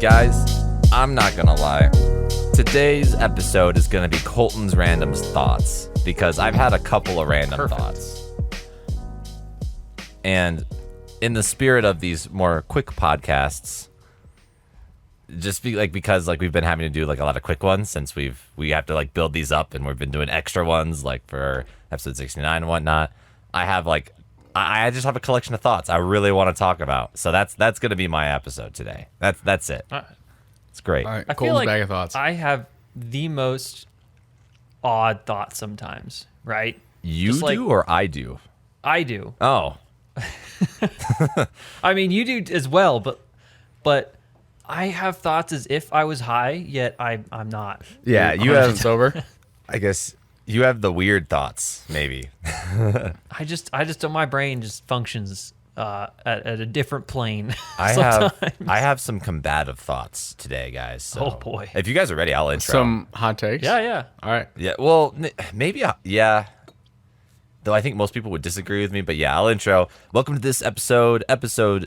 Guys, I'm not gonna lie. Today's episode is gonna be Colton's random thoughts because I've had a couple of random thoughts. And in the spirit of these more quick podcasts, because we've been having to do like a lot of quick ones since we have to like build these up, and we've been doing extra ones like for episode 69 and whatnot. I just have a collection of thoughts I really want to talk about. So that's going to be my episode today. That's it. It's great. All right, I Colton's feel like bag of thoughts. I have the most odd thoughts sometimes, right? You Just like- do or I do? I do. Oh, I mean, you do as well, but I have thoughts as if I was high, yet I'm not. yeah. You 100% have. sober. I guess you have the weird thoughts, maybe. I just don't. My brain just functions at a different plane. I sometimes. have some combative thoughts today, guys. So Oh, boy. If you guys are ready, I'll intro. Some hot takes. Yeah. All right. Yeah. Well, maybe. Yeah. Though I think most people would disagree with me, but yeah, I'll intro. Welcome to this episode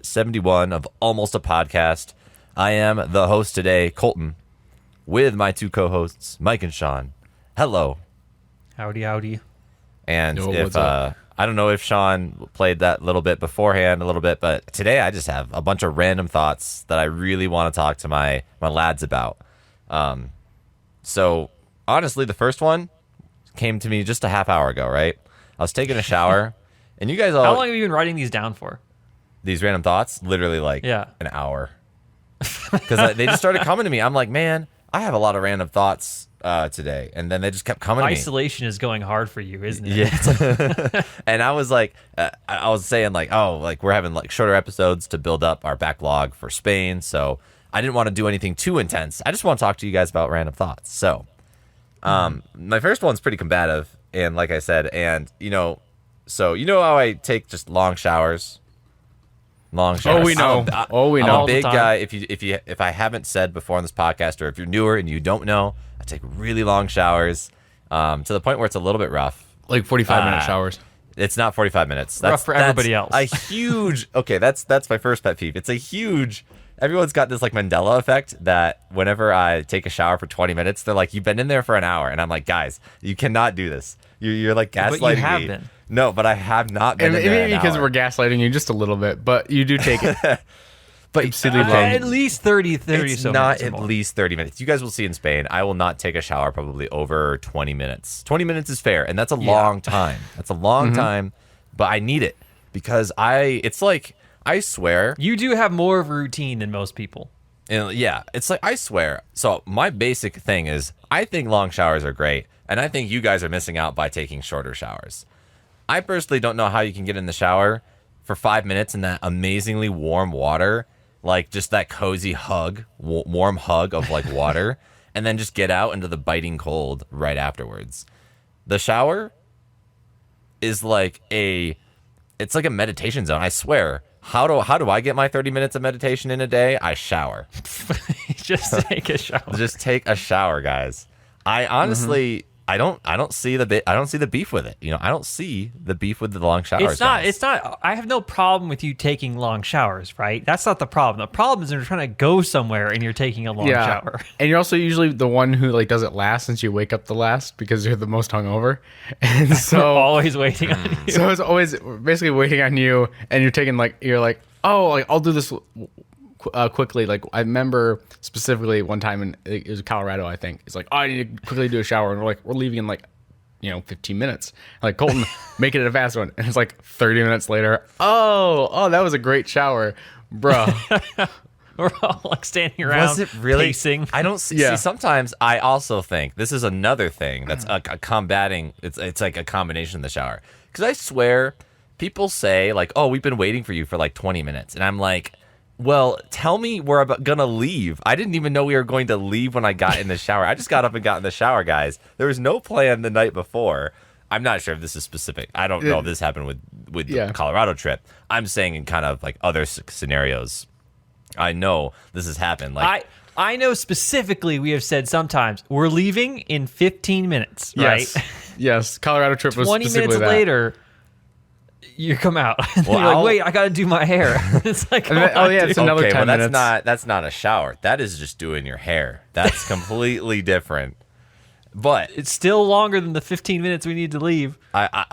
71 of Almost a Podcast. I am the host today, Colton, with my two co-hosts, Mike and Sean. Hello. Howdy. And Yo, if what's up? I don't know if Sean played that little bit beforehand a little bit, but today I just have a bunch of random thoughts that I really want to talk to my lads about. So honestly, the first one came to me just a half hour ago, right? I was taking a shower, and you guys all How long have you been writing these down for? these random thoughts, literally like Yeah. an hour, because they just started coming to me. I'm like, man, I have a lot of random thoughts today, and then they just kept coming to me. Isolation is going hard for you, isn't it? Yeah. And I was like, I was saying like, oh, like we're having like shorter episodes to build up our backlog for Spain. So I didn't want to do anything too intense. I just want to talk to you guys about random thoughts. So my first one's pretty combative. And like I said, and so you know how I take just long showers? Long showers. Oh, we know. We I'm know. a All the big time. guy. If I haven't said before on this podcast, or if you're newer and you don't know, I take really long showers to the point where it's a little bit rough. Like 45-minute showers. It's not 45 minutes. Rough for everybody else. A huge. Okay, that's my first pet peeve. It's a huge. Everyone's got this like Mandela effect that whenever I take a shower for 20 minutes, they're like, "You've been in there for an hour," and I'm like, "Guys, you cannot do this. You're like gaslighting But you have me." been. No, but I have not been. And in there maybe an because hour. we're gaslighting you just a little bit, but you do take it. But silly At least 30 it's so not minutes or at more. least 30 minutes. You guys will see in Spain, I will not take a shower probably over 20 minutes. 20 minutes is fair, and that's a long time. That's a long time, but I need it because it's like, I swear, You do have more of a routine than most people. and yeah, it's like, I swear. So my basic thing is, I think long showers are great, and I think you guys are missing out by taking shorter showers. I personally don't know how you can get in the shower for 5 minutes in that amazingly warm water, like just that cozy hug, warm hug of like water, and then just get out into the biting cold right afterwards. The shower is like it's like a meditation zone. I swear. How do I get my 30 minutes of meditation in a day? I shower. Just take a shower. Just take a shower, guys. I honestly, I don't see the beef with it. I don't see the beef with the long showers. It's not. I have no problem with you taking long showers, right? That's not the problem. The problem is when you're trying to go somewhere and you're taking a long shower. And you're also usually the one who like does it last since you wake up the last because you're the most hungover. And We're so always waiting on you. so it's always basically waiting on you, and you're like, oh, like I'll do this quickly. Like I remember specifically one time it was Colorado, I think. It's like, oh, I need to quickly do a shower, and we're leaving in like 15 minutes. Like, Colton, make it a fast one. And it's like 30 minutes later. Oh, that was a great shower, bro. We're all like standing around. Was it really? pacing? I don't see. Yeah. See, sometimes I also think this is another thing that's a combating. It's like a combination of the shower. Because I swear, people say like, "Oh, we've been waiting for you for like 20 minutes," and I'm like, "Well, tell me we're gonna leave. I didn't even know we were going to leave when I got in the shower. I just got up and got in the shower, guys. There was no plan the night before." I'm not sure if this is specific. I don't know if this happened with the Colorado trip. I'm saying in kind of like other scenarios. I know this has happened. Like I know specifically we have said sometimes we're leaving in 15 minutes, right? Yes. Colorado trip was 20 specifically minutes that. later, you come out. Well, You're I'll- like, wait, I got to do my hair. It's like, And then- oh, yeah, it's another Okay, 10 well, minutes. that's not a shower. That is just doing your hair. That's completely different. But it's still longer than the 15 minutes we need to leave.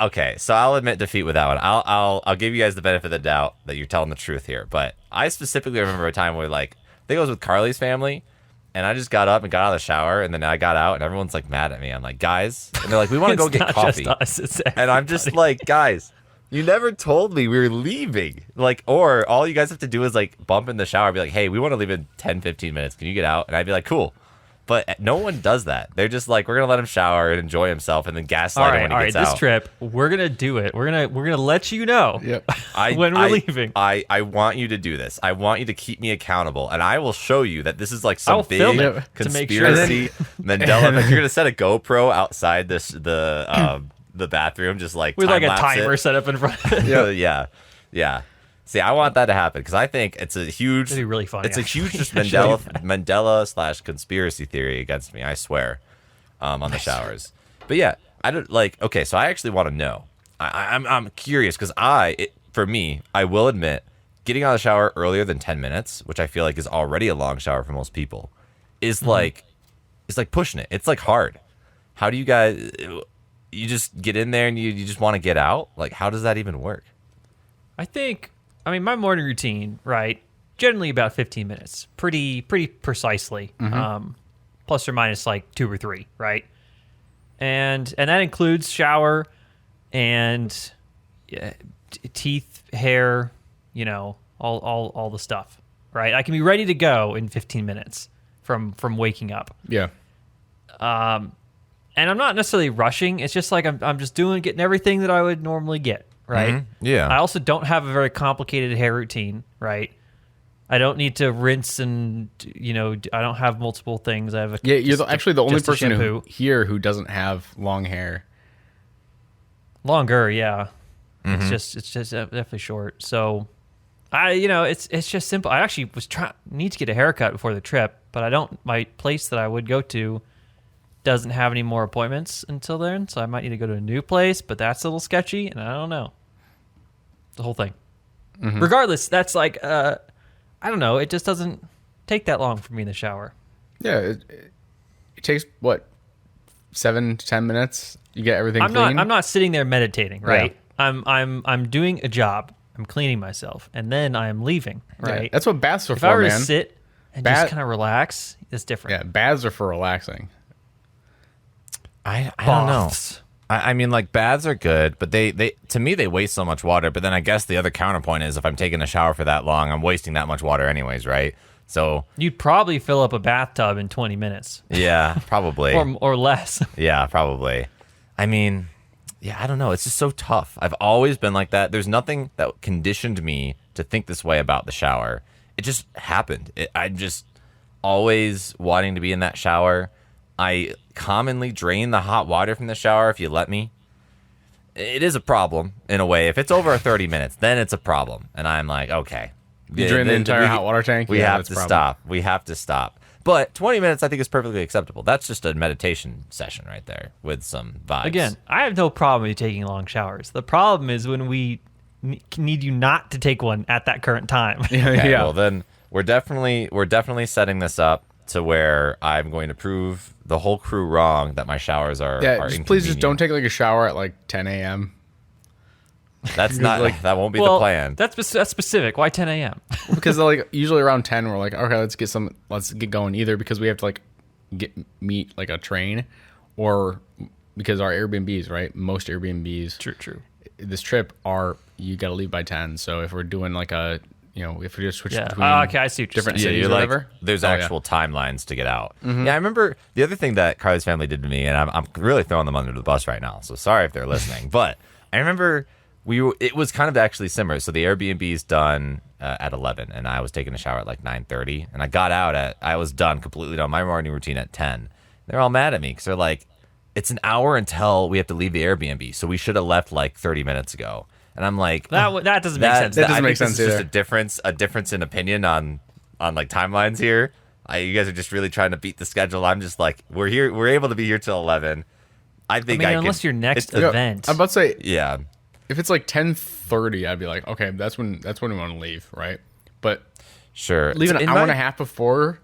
okay, so I'll admit defeat with that one. I'll give you guys the benefit of the doubt that you're telling the truth here. But I specifically remember a time where, like, I think it was with Carly's family, and I just got up and got out of the shower, and then I got out, and everyone's like mad at me. I'm like, guys, and they're like, we want to go It's get not coffee, just us, it's and I'm just like, guys, you never told me we were leaving. Like, or all you guys have to do is like bump in the shower, and be like, hey, we want to leave in 10, 15 minutes. Can you get out? And I'd be like, cool. But no one does that. They're just like, we're gonna let him shower and enjoy himself, and then gaslight him when he gets This out. trip, we're gonna do it. We're gonna let you know Yep. when we're leaving. I want you to do this. I want you to keep me accountable, and I will show you that this is like some I'll film big it to make sure. conspiracy Mandela. Like, you're gonna set a GoPro outside the bathroom, just like With like a time-lapse timer it. set up in front of it. yeah. See, I want that to happen because I think it's a huge. That'd be really funny, It's a huge actually. just I should do Mandela / conspiracy theory against me. I swear, on the showers. But yeah, I don't like. Okay, so I actually want to know. I'm curious because for me, I will admit, getting out of the shower earlier than 10 minutes, which I feel like is already a long shower for most people, is like it's like pushing it. It's like hard. How do you guys? You just get in there and you just want to get out? Like, how does that even work? I mean, my morning routine, right? Generally about 15 minutes, pretty precisely, plus or minus like 2 or 3, right? And that includes shower and teeth, hair, all the stuff, right? I can be ready to go in 15 minutes from waking up. Yeah. And I'm not necessarily rushing. It's just like I'm just getting everything that I would normally get, right? Mm-hmm. Yeah. I also don't have a very complicated hair routine, right? I don't need to rinse and, I don't have multiple things. I have Yeah, you're actually the only just a person shampoo. who doesn't have long hair. Longer, yeah. It's just definitely short. So it's just simple. I actually need to get a haircut before the trip, but my place that I would go to doesn't have any more appointments until then, so I might need to go to a new place, but that's a little sketchy, and I don't know. The whole thing. Regardless, that's like, I don't know, it just doesn't take that long for me in the shower. Yeah, it takes, what, 7 to 10 minutes? You get everything I'm clean? not sitting there meditating, right? Yeah. I'm doing a job. I'm cleaning myself, and then I am leaving, Yeah, right? that's what baths are if for, I were man. to sit and Bath- just kind of relax, it's different. Yeah, baths are for relaxing. I don't know. Baths. I mean, like, baths are good, but they to me, they waste so much water. But then I guess the other counterpoint is if I'm taking a shower for that long, I'm wasting that much water anyways, right? So, You'd probably fill up a bathtub in 20 minutes yeah, probably. or less. Yeah, probably. I mean, yeah, I don't know. It's just so tough. I've always been like that. There's nothing that conditioned me to think this way about the shower. It just happened. I'm just always wanting to be in that shower. I commonly drain the hot water from the shower if you let me. It is a problem in a way. If it's over 30 minutes, then it's a problem. And I'm like, okay. You drain the entire hot water tank? We Yeah, have that's to a problem. stop. We have to stop. But 20 minutes, I think, is perfectly acceptable. That's just a meditation session right there with some vibes. Again, I have no problem with you taking long showers. The problem is when we need you not to take one at that current time. Okay, Yeah. well then we're definitely setting this up to where I'm going to prove the whole crew wrong that my showers are Yeah, are please just don't inconvenient. take like a shower at like 10 a.m. That's not like- that won't be Well, the plan. that's specific. Why 10 a.m.? because like usually around 10 we're like, okay, let's get going, either because we have to like meet like a train, or because our Airbnbs, right? Most Airbnbs True. this trip are, you got to leave by 10. So if we're doing like a, if we just switch Yeah. between Okay, I see what you're different saying. cities you're or like, whatever. there's Oh, yeah. actual timelines to get out. Yeah, I remember the other thing that Carly's family did to me, and I'm really throwing them under the bus right now. So sorry if they're listening, but I remember it was kind of actually similar. So the Airbnb's done at 11, and I was taking a shower at like 9:30, and I was done, completely done my morning routine at 10. They're all mad at me because they're like, it's an hour until we have to leave the Airbnb, so we should have left like 30 minutes ago. And I'm like, That doesn't make sense. That doesn't I make think sense this is either. just a difference in opinion on like timelines here. You guys are just really trying to beat the schedule. I'm just like, we're able to be here till 11. I think unless your next it's- event. I'm about to say, yeah. if it's like 10:30, I'd be like, okay, that's when we want to leave, right? But Sure. leaving an In hour my- and a half before,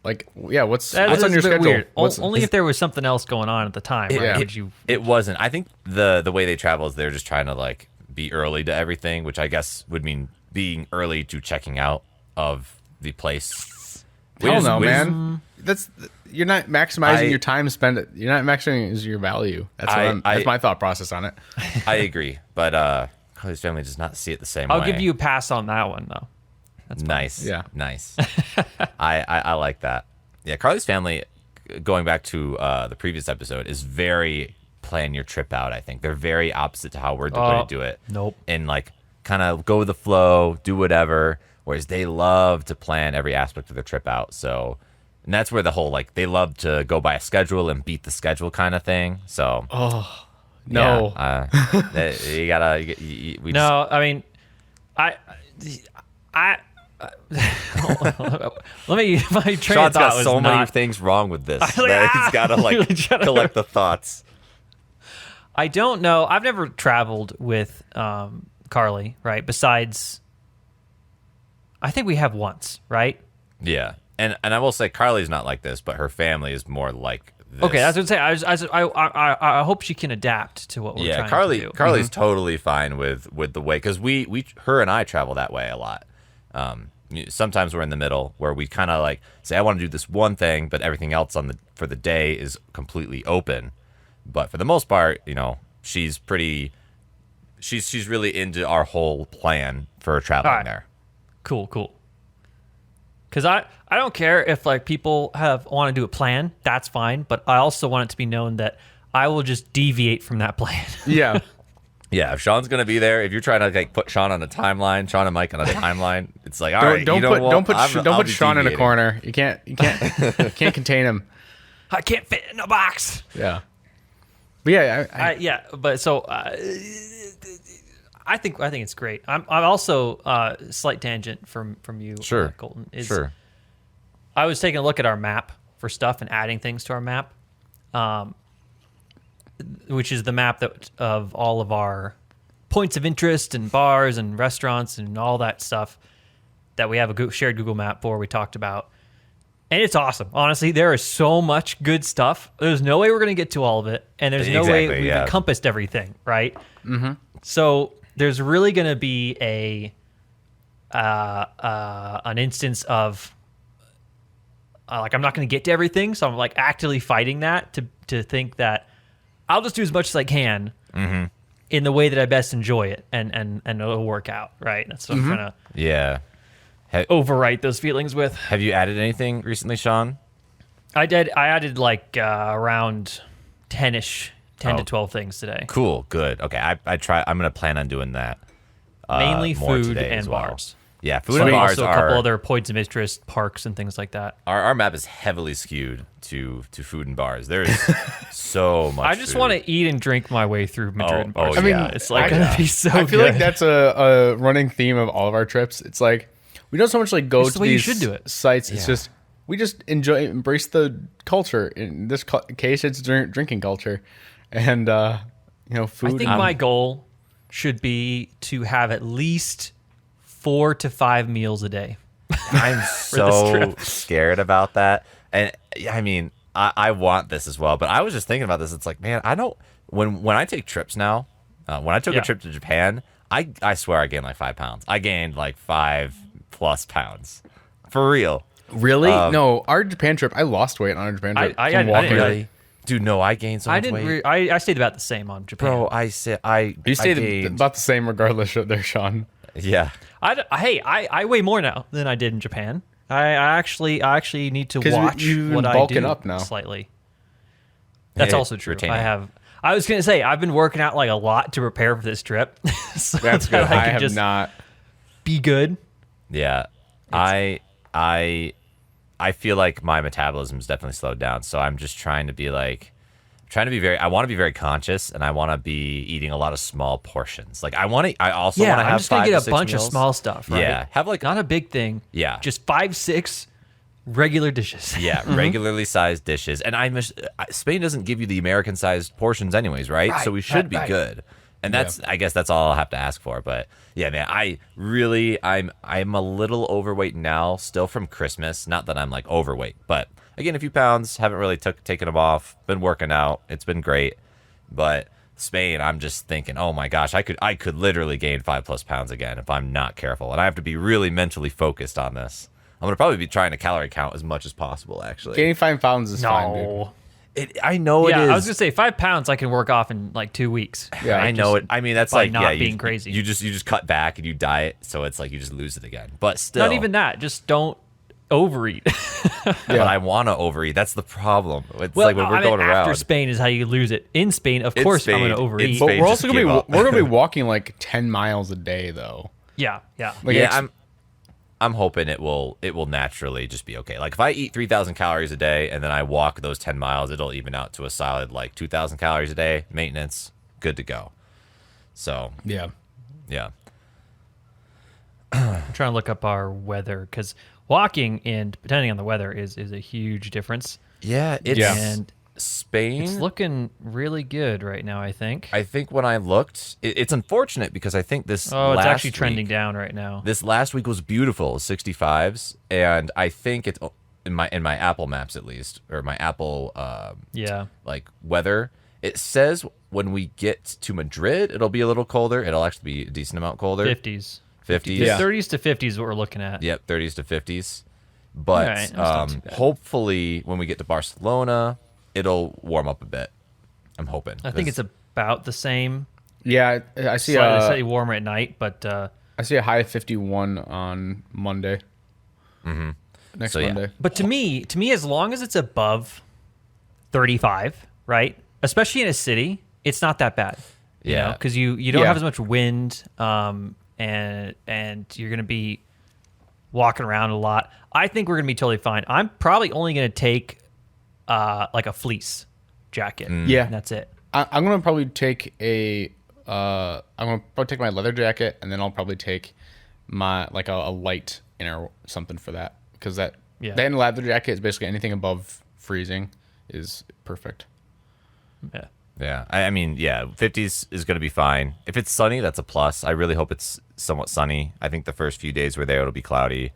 like, yeah, what's That on is your a bit schedule? weird. What's- Only if there was something else going on at the time, right? Yeah. Would you? It wasn't. I think the way they travel is they're just trying to like be early to everything, which I guess would mean being early to checking out of the place. Hell Which- no, which- man. You're not maximizing I- your time spent. You're not maximizing your value. That's that's my thought process on it. I agree, but Carly's family does not see it the same I'll way. give you a pass on that one though. nice. Yeah. Nice. I like that. Yeah, Carly's family, going back to the previous episode, is very plan your trip out. I think they're very opposite to how we're going to do it. Nope. And like kind of go with the flow, do whatever. Whereas they love to plan every aspect of their trip out. So, and that's where the whole like they love to go by a schedule and beat the schedule kind of thing. So, No. yeah, you gotta. We No, I mean, I let me. My train of Sean's thought got was so many not. things wrong with this like, that he's got to like really trying to- collect the thoughts. I don't know. I've never traveled with Carly, right? Besides, I think we have once, right? Yeah, and I will say Carly's not like this, but her family is more like this. Okay, that's what I'm saying. I hope she can adapt to what we're Yeah, trying to do. Carly's totally fine with the way because her and I travel that way a lot. Sometimes we're in the middle where we kind of like say I want to do this one thing, but everything else for the day is completely open. But for the most part, you know, she's really into our whole plan for traveling All right. there. Cool. Because I don't care if like people want to do a plan, that's fine. But I also want it to be known that I will just deviate from that plan. Yeah. Yeah, if Sean's gonna be there, if you're trying to like put Sean on a timeline, Sean and Mike on a timeline, it's like all right, Don't you know put what? don't put I'll don't put be Sean in a deviating. corner. You can't contain him. I can't fit in a box. Yeah. But yeah, Yeah, but so I think it's great. I'm also slight tangent from you, Sure, Colton. Is sure. I was taking a look at our map for stuff and adding things to our map, which is the map of all of our points of interest and bars and restaurants and all that stuff that we have a shared Google map for. We talked about, and it's awesome. Honestly, there is so much good stuff. There's no way we're going to get to all of it, and there's no way Exactly, we've yeah. encompassed everything, right? Mm-hmm. So there's really going to be an instance of like I'm not going to get to everything, so I'm like actively fighting that to think that I'll just do as much as I can in the way that I best enjoy it, and it'll work out, right? That's what I'm trying to Yeah. overwrite those feelings with. Have you added anything recently, Sean? I added like around 10-ish, 10 to Oh. 12 things today. Cool, good. Okay, I'm gonna plan on doing that. Mainly more food today and as well. bars. Yeah, food So and bars also a couple are other points of interest, parks and things like that. our map is heavily skewed to food and bars. There's so much. I just food. want to eat and drink my way through Madrid and Barcelona. I mean, it's like I- gonna be so I feel good. like that's a running theme of all of our trips. It's like we don't so much like go It's the to way you these should do it. sites. It's Yeah. just we just embrace the culture. In this case, it's drinking culture, and food. I think my goal should be to have at least 4 to 5 meals a day. I'm so scared about that. And I mean, I want this as well, but I was just thinking about this. It's like, man, I don't, when I take trips now, when I took Yeah. a trip to Japan, I swear I gained like 5 pounds. I gained like 5+ pounds. For real. Really? No, our Japan trip. I lost weight on our Japan trip. I from didn't walking. really. Dude, no, I gained so much I didn't. weight. I stayed about the same on Japan. Bro, I said, You stayed gained, about the same regardless there, Sean. yeah. I weigh more now than I did in Japan. I actually need to 'Cause watch you've been what I bulking do up now. slightly. That's Hey, also true. retaining. I was gonna say I've been working out like a lot to prepare for this trip. So That's that good. I can have just not. be good. Yeah. I feel like my metabolism's definitely slowed down. So I'm just trying to be I want to be very conscious, and I want to be eating a lot of small portions. Like I also want to have I'm just gonna 5 to get a 6 bunch of meals. small stuff. Right? Yeah. Have like, not a big thing. Yeah. just 5-6 regular dishes. yeah, regularly sized dishes. And Spain doesn't give you the American sized portions anyways, right? Right, So we should be right. good. And that's I guess that's all I'll have to ask for. But yeah, man, I'm a little overweight now, still from Christmas. Not that I'm like overweight, but again, a few pounds. Haven't really taken them off. Been working out. It's been great. But Spain, I'm just thinking, oh my gosh, I could literally gain 5+ pounds again if I'm not careful, and I have to be really mentally focused on this. I'm gonna probably be trying to calorie count as much as possible. Actually, Gaining 5 pounds is fine, dude. No. I know Yeah, it is. I was gonna say 5 pounds I can work off in like 2 weeks. Yeah, I know Just it. I mean, that's by like not you being crazy. You just cut back and you diet, so it's like you just lose it again. But still, Not even that. Just don't overeat. But I want to overeat. That's the problem. It's Well, like when we're I mean, going after around. Spain is how you lose it. In Spain, of course, I'm Spain, gonna overeat. in But Spain, we're just also gonna give up. we're gonna be walking like 10 miles a day though. Yeah. Like, Yeah, I'm hoping it will naturally just be okay. Like if I eat 3,000 calories a day and then I walk those 10 miles, it'll even out to a solid like 2,000 calories a day. Maintenance, good to go. So yeah. yeah, I'm trying to look up our weather because walking and depending on the weather is a huge difference. yeah. It's Yeah. And Spain. it's looking really good right now. I think. I think when I looked, it's unfortunate because I think this. Oh, it's last actually trending week- down right now. This last week was beautiful, 65s, and I think it's in my Apple Maps at least, or my Apple Yeah. like weather. It says when we get to Madrid, it'll be a little colder. It'll actually be a decent amount colder. 50s. 50s. Yeah. 30s to 50s is what we're looking at. Yep, 30s to 50s. But Alright, that's not too bad. hopefully when we get to Barcelona, it'll warm up a bit. I'm hoping. I think it's about the same. Yeah, I see Slightly warmer at night, but I see a high of 51 on Monday. Next So, yeah. Monday. But to me, as long as it's above 35, right? Especially in a city, it's not that bad. You Yeah. know, because you don't Yeah. have as much wind, and you're gonna be walking around a lot. I think we're gonna be totally fine. I'm probably only gonna take like a fleece jacket. Yeah. and that's it. I'm gonna probably take I'm gonna probably take my leather jacket, and then I'll probably take my like a light inner something for that, because that Yeah. then leather jacket is basically anything above freezing is perfect. Yeah. Yeah, I mean, yeah, 50s is going to be fine. If it's sunny, that's a plus. I really hope it's somewhat sunny. I think the first few days we're there, it'll be cloudy.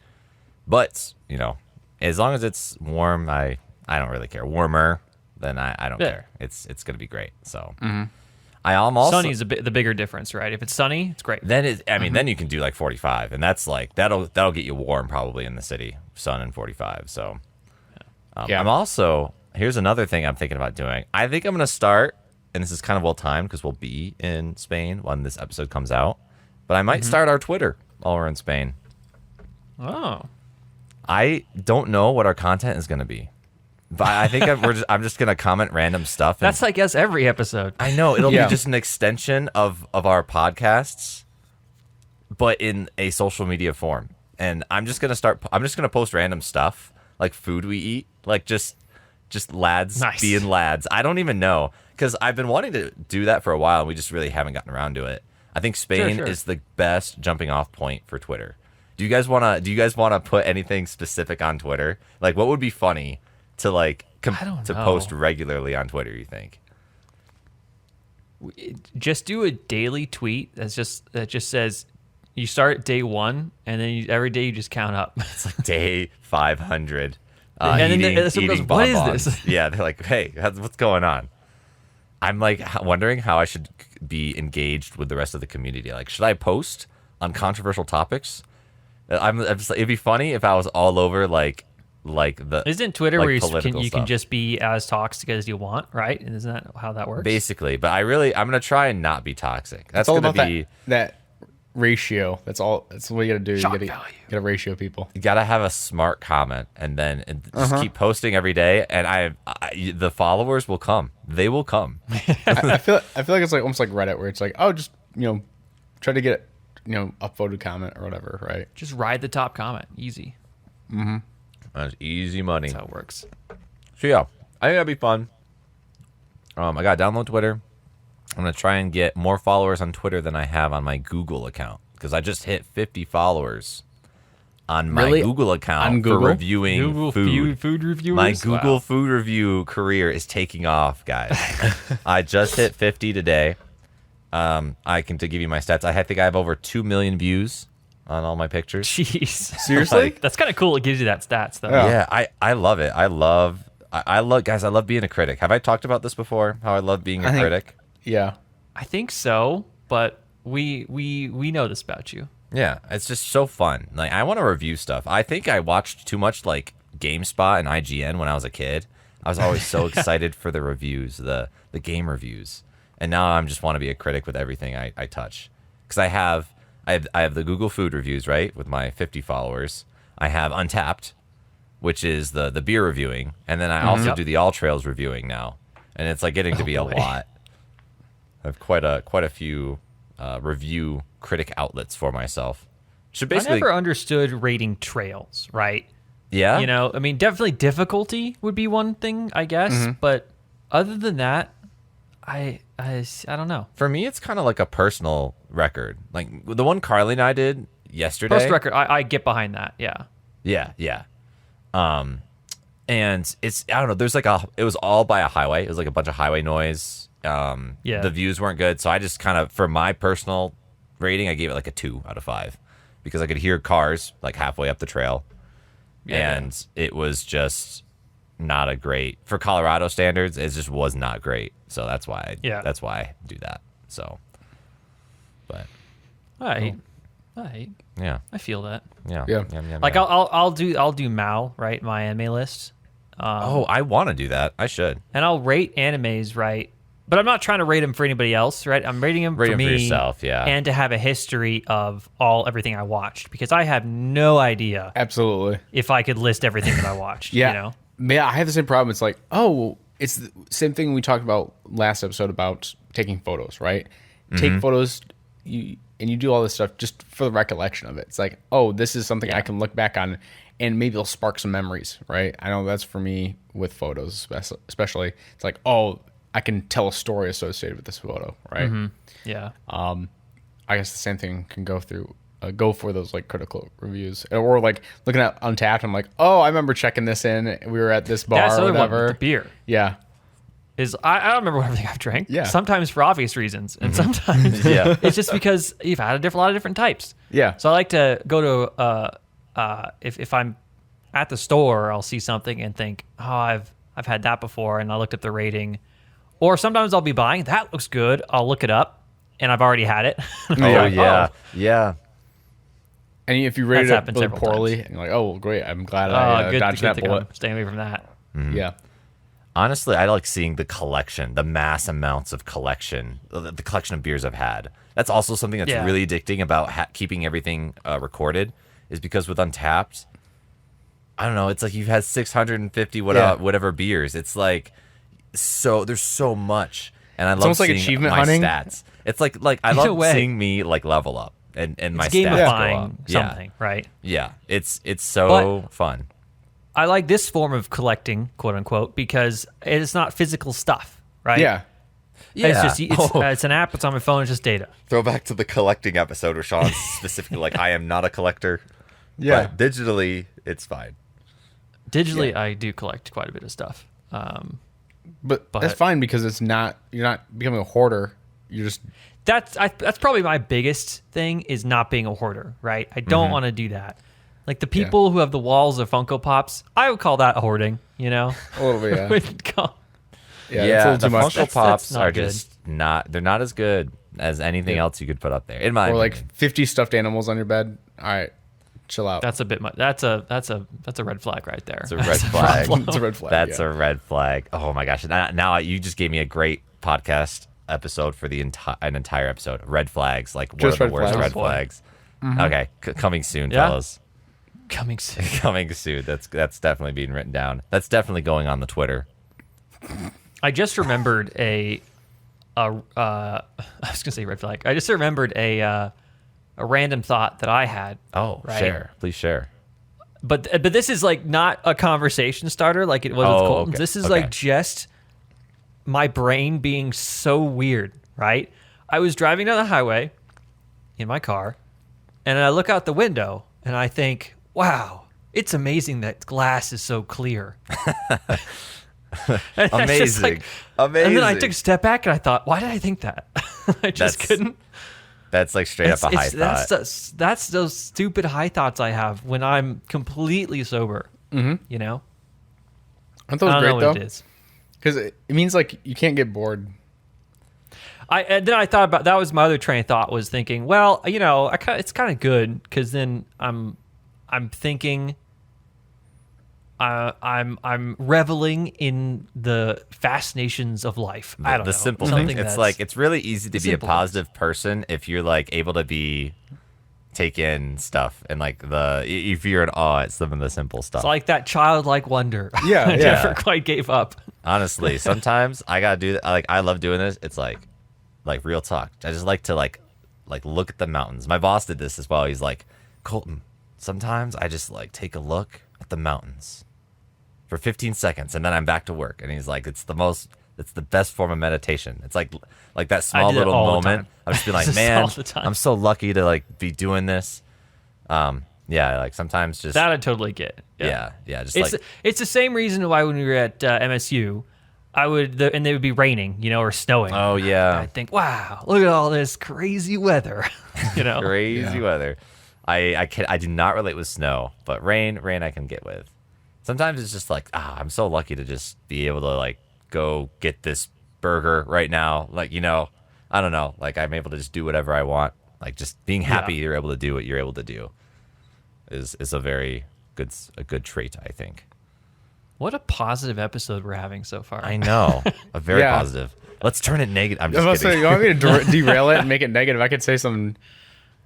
But, you know, as long as it's warm, I don't really care. Warmer, then I don't Yeah. care. It's going to be great. So I am also Sunny is the bigger difference, right? If it's sunny, it's great. then then you can do like 45, and that's like that'll get you warm probably in the city, sun and 45. So Yeah. I'm also here's another thing I'm thinking about doing. I think I'm gonna start, and this is kind of well timed because we'll be in Spain when this episode comes out. But I might start our Twitter while we're in Spain. Oh. I don't know what our content is gonna be, but I think I'm just gonna comment random stuff. And That's like us every episode. I know it'll Yeah. be just an extension of our podcasts, but in a social media form. And I'm just gonna post random stuff like food we eat, like just lads Nice. being lads. I don't even know, because I've been wanting to do that for a while and we just really haven't gotten around to it. I think Spain Sure. is the best jumping off point for Twitter. Do you guys wanna put anything specific on Twitter? Like what would be funny to like I don't to know. post regularly on Twitter, you think? Just do a daily tweet that just says you start at day 1 and then every day you just count up. It's like day 500. And then someone goes, "What is bonbons." this? Yeah, they're like, hey, what's going on? I'm like wondering how I should be engaged with the rest of the community. Like, should I post on controversial topics? I'm just like, it'd be funny if I was all over like the. Isn't Twitter like, where you political can stuff. just be as toxic as you want, right? And isn't that how that works? Basically, but I'm gonna try and not be toxic. That's It's all gonna about be. that ratio. That's all. That's what you gotta do. Shock You value. gotta ratio people. You gotta have a smart comment, and then just keep posting every day, and the followers will come. They will come. I feel like it's like almost like Reddit, where it's like, oh, just try to get upvoted comment or whatever, right? Just ride the top comment. Easy. That's easy money. That's how it works. So yeah, I think that'd be fun. I gotta download Twitter. I'm gonna try and get more followers on Twitter than I have on my Google account, because I just hit 50 followers on my Really? Google account On for Google? reviewing Google food. food reviewers. My Google Wow. food review career is taking off, guys. I just hit 50 today. I can to give you my stats. I think I have over 2 million views on all my pictures. Jeez. Seriously? That's kind of cool. It gives you that stats though. Yeah. Yeah, I love it. I love guys. I love being a critic. Have I talked about this before? How I love being a think- critic. Yeah. I think so, but we know this about you. Yeah, it's just so fun. Like I want to review stuff. I think I watched too much like GameSpot and IGN when I was a kid. I was always so excited for the reviews, the game reviews, and now I'm just want to be a critic with everything I touch. Because I have the Google Food reviews, right, with my 50 followers. I have Untapped, which is the beer reviewing, and then I also Yep. do the All Trails reviewing now, and it's like getting to be a boy. lot. I have quite a few review critic outlets for myself. Should I basically, never understood rating trails, right? yeah, You know, I mean, definitely difficulty would be one thing, I guess, Mm-hmm. but other than that, I don't know. for me, it's kind of like a personal record. Like the one Carly and I did yesterday. Post record, I get behind that. Yeah. Yeah. And it's I don't know. There's like it was all by a highway. It was like a bunch of highway noise. Yeah. The views weren't good, so I just kind of, for my personal rating, I gave it like a 2 out of 5 because I could hear cars like halfway up the trail, and it was just not a great for Colorado standards. It just was not great. So that's why that's why I do that. So, but All right. yeah, I feel that. Yeah. Like I'll do Mao, right? My anime list. oh, I want to do that. I should. And I'll rate animes, right? But I'm not trying to rate them for anybody else, right? I'm rating them Rate for 'em for me yourself, yeah. and to have a history of everything I watched because I have no idea Absolutely. if I could list everything that I watched. Yeah. You know? Yeah, I have the same problem. It's like, oh, it's the same thing we talked about last episode about taking photos, right? Take photos, you do all this stuff just for the recollection of it. It's like, oh, this is something I can look back on, and maybe it'll spark some memories, right? I know that's for me with photos, especially. It's like, oh, I can tell a story associated with this photo, right? Yeah. I guess the same thing can go for those like critical reviews, or like looking at Untapped. I'm like, oh, I remember checking this in. We were at this bar That's the or other one whatever. with the beer. Yeah, Is I don't remember everything I've drank. Yeah. Sometimes for obvious reasons, and sometimes Yeah. it's just because you've had a lot of different types. Yeah. So I like to go to if I'm at the store, I'll see something and think, oh, I've had that before, and I looked up the rating. Or sometimes I'll be buying that looks good. I'll look it up, and I've already had it. Oh Yeah. yeah. and if you rated That's it happened really several poorly, and you're like, oh, great, I'm glad Oh, I good, dodged good that thing bullet. I'm staying away from that. Yeah, Honestly, I like seeing the collection, the mass amounts of collection, the collection of beers I've had. That's also something that's Yeah. really addicting about keeping everything recorded, is because with Untapped, I don't know, it's like you've had 650 whatever beers. It's like there's so much, and I love almost like seeing achievement my hunting. stats. It's like I In a love way. seeing me like level up and my It's stats go up. gamifying something, right? Yeah, it's so fun. I like this form of collecting, quote unquote, because it's not physical stuff, right? yeah. It's just it's an app. It's on my phone. It's just data. Throw back to the collecting episode where Sean's specifically like, I am not a collector. Yeah. But digitally, it's fine. Digitally, I do collect quite a bit of stuff. But that's fine because you're not becoming a hoarder. You're just That's probably my biggest thing is not being a hoarder, right? I don't want to do that. Like the people who have the walls of Funko Pops, I would call that hoarding. You know, a little bit. I Yeah, wouldn't call- yeah, it's a little the too much. Funko That's Pops not are good. just they're not as good as anything else you could put up there. In my Or like opinion. 50 stuffed animals on your bed. All right, chill out. that's a bit much. That's a red flag right there. It's a red flag. It's a red flag. That's yeah. a red flag. Oh my gosh. Now you just gave me a great podcast episode for an entire episode. Red flags. Like, what Just are the red worst flags. red flags? Okay. Coming soon, Yeah? fellas. Coming soon. Coming soon. That's definitely being written down. That's definitely going on the Twitter. I just remembered I was gonna say red flag. I just remembered a random thought that I had. Oh, Right. share. Please share. But this is like not a conversation starter like it was with Oh, Colton. okay. This is Okay. like just my brain being so weird, right? I was driving down the highway in my car, and I look out the window and I think, wow, it's amazing that glass is so clear. And that's just Amazing. Amazing. And then I took a step back and I thought, why did I think that? I just That's couldn't. That's like straight up a high thought. That's those stupid high thoughts I have when I'm completely sober. Mm-hmm. You know? I thought I it was don't know great what though, it is. because it means like you can't get bored. And then I thought about that was my other train of thought was thinking, well, you know, it's kind of good because then I'm thinking, I'm reveling in the fascinations of life. I don't the know. simple Something things. It's that's- like it's really easy to be a simple positive person if you're like able to take in stuff and like if you're in awe at some of the simple stuff. It's like that childlike wonder. Yeah, I yeah. never quite gave up. Honestly, sometimes I gotta do that. Like I love doing this. It's like real talk. I just like to like look at the mountains. My boss did this as well. He's like, Colton, sometimes I just like take a look at the mountains for 15 seconds and then I'm back to work. And he's like, it's the best form of meditation. It's like that small do that little all the moment. time. I'm just being like, Just man, all the time. I'm so lucky to like be doing this. Yeah, like sometimes just That I totally get. yeah, just It's like it's the same reason why when we were at MSU, and they would be raining, you know, or snowing. oh yeah. I'd think, wow, look at all this crazy weather, you know. Crazy weather. I do not relate with snow, but rain I can get with. Sometimes it's just like I'm so lucky to just be able to like go get this burger right now. Like I don't know. Like I'm able to just do whatever I want. Like just being happy you're able to do what you're able to do is a very good trait, I think. What a positive episode we're having so far. I know, a very Yeah. positive. Let's turn it negative. I'm I was just about to say, kidding. you want me to derail it and make it negative? I could say something.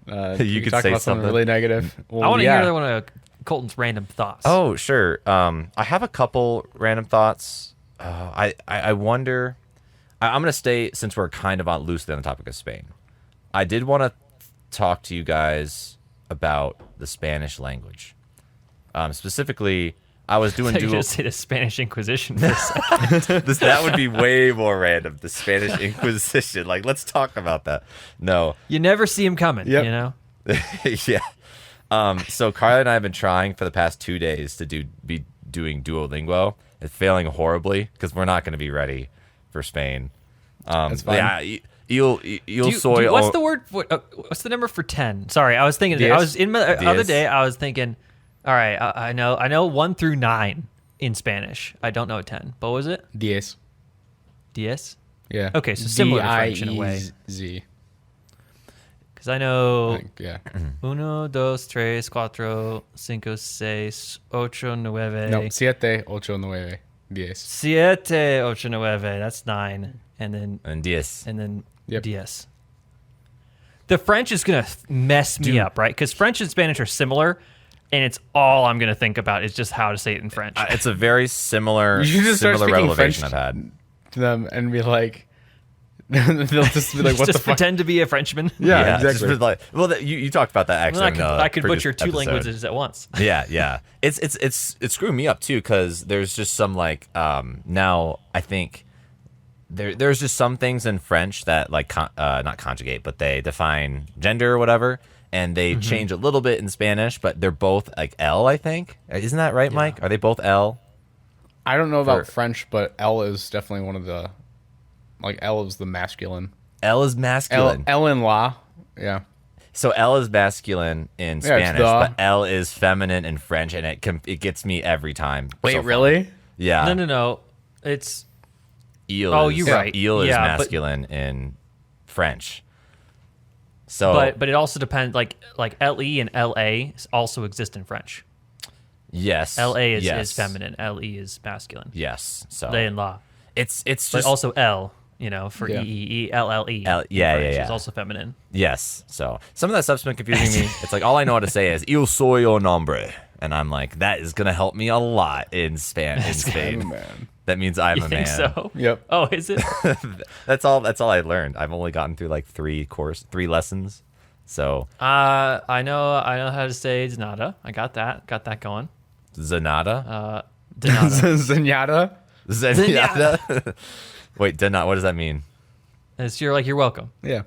You could talk say about something something. really negative. Well, I want to yeah. hear one of Colton's random thoughts. Oh, sure. I have a couple random thoughts. I wonder. I'm gonna stay since we're kind of on loosely on the topic of Spain. I did want to talk to you guys about the Spanish language. Specifically, I was doing You dual. just say the Spanish Inquisition for a second. That would be way more random. The Spanish Inquisition. Like, let's talk about that. No. You never see him coming, Yep. you know? Yeah. So Carly and I have been trying for the past 2 days to be doing Duolingo. It's failing horribly because we're not going to be ready for Spain. That's fine. Yeah, you'll soy. What's the word? What's the number for 10? Sorry, I was thinking. Diez. I was in my other Diez. day. I was thinking. All right, I know 1 through 9 in Spanish. I don't know 10. But what was it? Diez. Diez? Yeah. Okay, so similar to French in a way. D-I-E-Z. Because I know Yeah. 1, 2, 3, 4, 5, 6, 8, 9. No, siete, ocho, nueve, diez. 7, 8, 9. That's 9, and then Diez. Yep. diez. The French is gonna mess me up, right? Because French and Spanish are similar, and it's all I'm gonna think about is just how to say it in French. It's a very similar You should just start speaking revelation French. I've had. To them and be like, they'll just be like, what just the fuck? pretend to be a Frenchman. Yeah, just exactly. with, like, well, you talked about that actually. Well, I could previous butcher 2 episode. languages at once. Yeah. It's screwing me up too because there's just some like now I think there's just some things in French that like not conjugate but they define gender or whatever and they change a little bit in Spanish but they're both like L I think. Isn't that right, Mike? Are they both L? I don't know about For- French, but L is definitely one of the, like L is the masculine. L is masculine. L and la. Yeah. So L is masculine in it's Spanish, the. but L is feminine in French, and it gets me every time. Wait, so far. really? Yeah. No. It's Eel Oh, is, you're right. Eel is Yeah, but- masculine in French. So, but it also depends. Like LE and LA also exist in French. yes, LA is yes, feminine. LE is masculine. Yes. So They and la. it's But just also L, for Yeah. EEELLE. L- yeah, in French yeah. is also feminine. yes. So some of that stuff's been confusing me. It's like all I know how to say is "Il soy un hombre," and I'm like, that is gonna help me a lot in Spain. In Spain, Man. that means I'm You a think man. so? Yep. Oh, is it? That's all I learned. I've only gotten through like 3 lessons. So I know how to say Zanata. I got that going. Zanata, Denata. Zenyatta. Zenyatta. Wait, Denata. What does that mean? It's you're welcome. Yeah.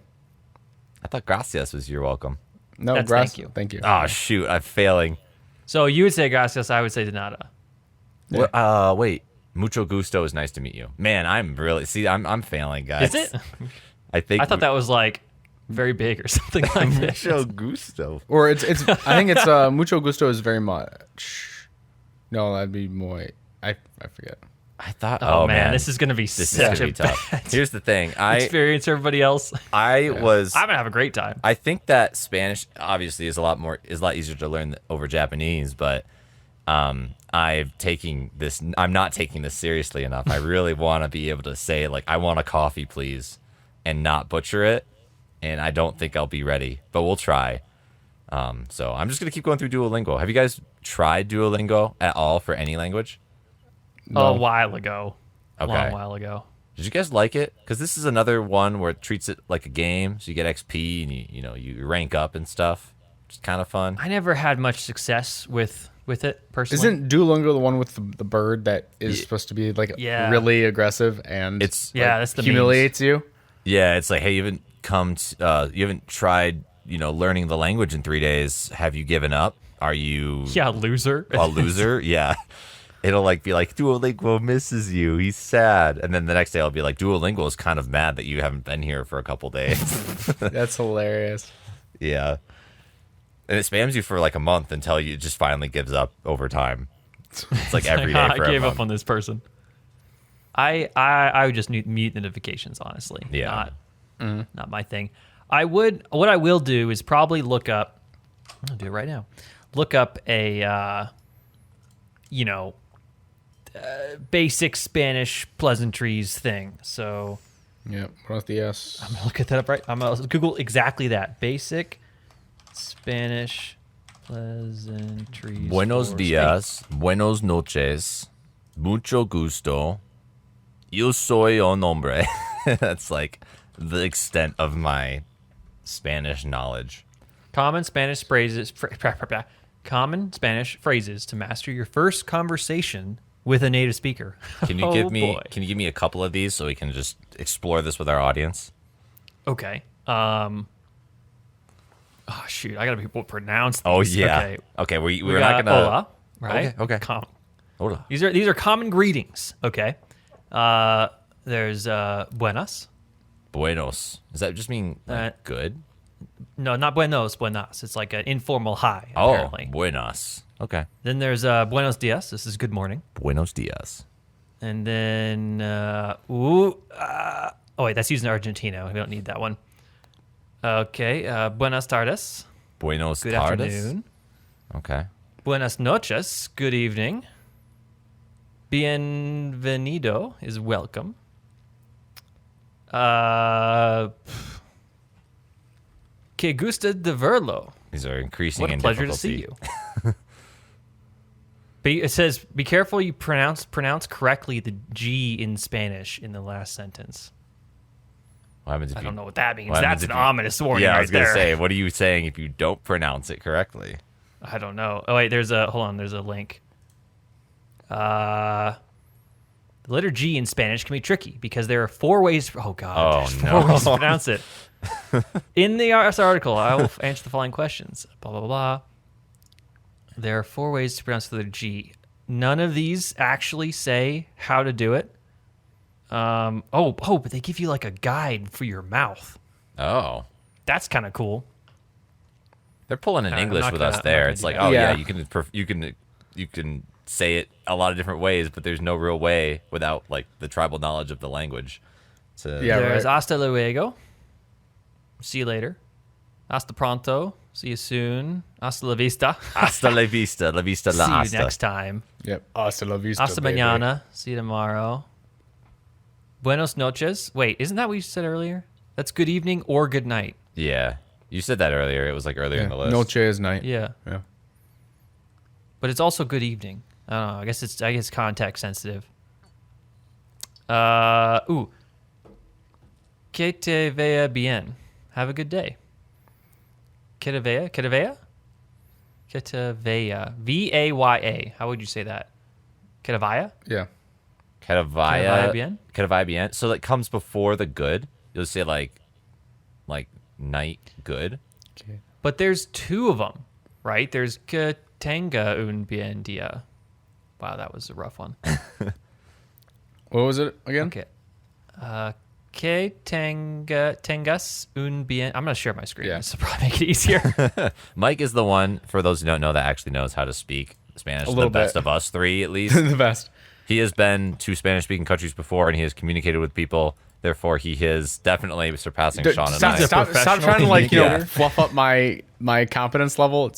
I thought gracias was you're welcome. No, That's grass. thank you. Thank you. Oh shoot, I'm failing. So you would say gracias, I would say Denata. Yeah. Wait. Mucho gusto is nice to meet you. Man, I'm failing, guys. Is it? I think I thought that was like very big or something like that. mucho gusto. Or it's I think it's mucho gusto is very much. No, that'd be muy. I forget. I thought, Oh, man, this is gonna be this is such gonna a be tough. bad Here's the thing. I experience. Everybody else, I'm gonna have a great time. I think that Spanish obviously is a lot easier to learn over Japanese, but I'm not taking this seriously enough. I really want to be able to say like, I want a coffee, please, and not butcher it. And I don't think I'll be ready, but we'll try. So I'm just gonna keep going through Duolingo. Have you guys tried Duolingo at all for any language? A while ago, Okay. long while ago. Did you guys like it? Because this is another one where it treats it like a game, so you get XP and you rank up and stuff. It's kind of fun. I never had much success with it personally. Isn't Duolingo the one with the bird that is supposed to be like Yeah. really aggressive and It's that's the humiliates you? Yeah, it's like, hey, you haven't tried, learning the language in 3 days. Have you given up? Are you loser? a loser? Yeah. It'll be like, Duolingo misses you. He's sad. And then the next day I'll be like, Duolingo is kind of mad that you haven't been here for a couple days. That's hilarious. Yeah. And it spams you for like a month until you just finally gives up over time. It's like every day I for a gave month. up on this person. I would just mute notifications, honestly. Yeah. Not my thing. What I will do is probably look up. I'll do it right now. Look up a basic Spanish pleasantries thing. So Yeah, buenos dias. I'm gonna look at that up right. I'm gonna Google exactly that. Basic Spanish pleasantries. Buenos for dias, buenos noches, mucho gusto. Yo soy un hombre. That's like the extent of my Spanish knowledge. Common Spanish phrases. Common Spanish phrases to master your first conversation with a native speaker. Can you Oh, give me boy. Can you give me a couple of these so we can just explore this with our audience? Okay. Oh shoot! I gotta be able to pronounce these. Oh yeah. Okay. Okay. We're We not got gonna. hola, right? Okay. Hola. These are common greetings. Okay. There's buenas. Buenos. Does that just mean good? No, not buenos, buenas. It's like an informal hi. Oh, Apparently. buenas. Okay. Then there's buenos dias. This is good morning. Buenos dias. And then wait, that's using Argentina. We don't need that one. Okay. Buenas tardes. Buenos Good tardes. afternoon. Okay. Buenas noches. Good evening. Bienvenido is welcome. Que gusta de verlo. These are increasing What a in pleasure to difficulty. see you. It says, be careful you pronounce correctly the G in Spanish in the last sentence. What happens if I you don't know what that means. what happens That's an if you- ominous warning Yeah, I right was gonna there. say, what are you saying if you don't pronounce it correctly? I don't know. Oh wait, there's a link. The letter G in Spanish can be tricky because there are 4 ways. Oh God! Oh, there's no. 4 ways to pronounce it. In the article, I will answer the following questions. Blah blah blah. There are 4 ways to pronounce the letter G. None of these actually say how to do it. But they give you like a guide for your mouth. Oh, That's kind of cool. they're pulling in I'm English not with gonna- us I'm not there. gonna It's do like, that. oh yeah, Yeah. you can say it a lot of different ways, but there's no real way without like the tribal knowledge of the language. Yeah, There's right. hasta luego. See you later. Hasta pronto. See you soon. Hasta la vista. Hasta la vista la See you hasta. next time. Yep. Hasta la vista, Hasta baby. mañana. See you tomorrow. Buenos noches. Wait, isn't that what you said earlier? That's good evening or good night. Yeah, you said that earlier. It was like earlier Yeah. in the list. Noche is night. Yeah. Yeah. But it's also good evening. I don't know. I guess context sensitive. Que te vaya bien. Have a good day. Que te vaya? Que te vaya? Que te vaya. V-A-Y-A. How would you say that? Que te vaya? Yeah. Queda vaya vaya bien? Queda vaya bien. So that comes before the good. You'll say like night good. Okay. But there's 2 of them, right? There's que tenga un bien dia. Wow, that was a rough one. What was it again? Okay. Que tengas un bien. I'm gonna share my screen. Yeah. This will probably make it easier. Mike is the one, for those who don't know, that actually knows how to speak Spanish. The little best bit. of us three, at least. The best. He has been to Spanish-speaking countries before, and he has communicated with people. Therefore, he is definitely surpassing Sean and Stop, I. He's a stop professional trying to like communicator. fluff up my confidence level.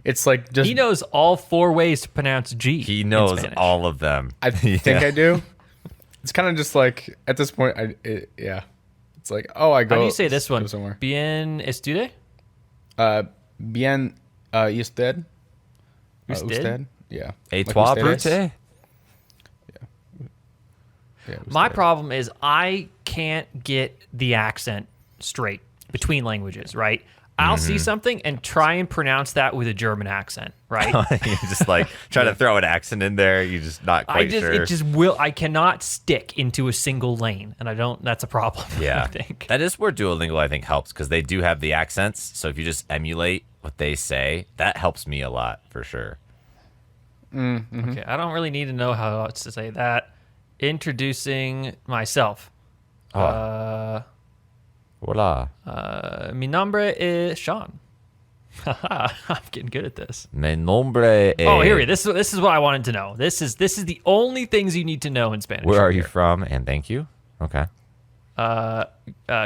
It's like just He knows all 4 ways to pronounce G. He in knows Spanish. all of them. I think I do. It's kind of just like at this point, yeah. It's like, oh, I go. How do you say this one? go somewhere. Bien estude? Bien usted. Usted? Yeah. Et Like toi, ustedes? brute? Yeah, My usted. problem is I can't get the accent straight between languages, right? I'll see something and try and pronounce that with a German accent, right? You just like try to throw an accent in there. You're just not quite sure. I cannot stick into a single lane, and that's a problem. Yeah, I think. that is where Duolingo I think helps because they do have the accents. So if you just emulate what they say, that helps me a lot for sure. Okay, I don't really need to know how else to say that. Introducing myself. Voila. Mi nombre es Sean. I'm getting good at this. Mi nombre es. Oh, here we go. This is what I wanted to know. This is the only things you need to know in Spanish. Where right are you here. from? And thank you. Okay.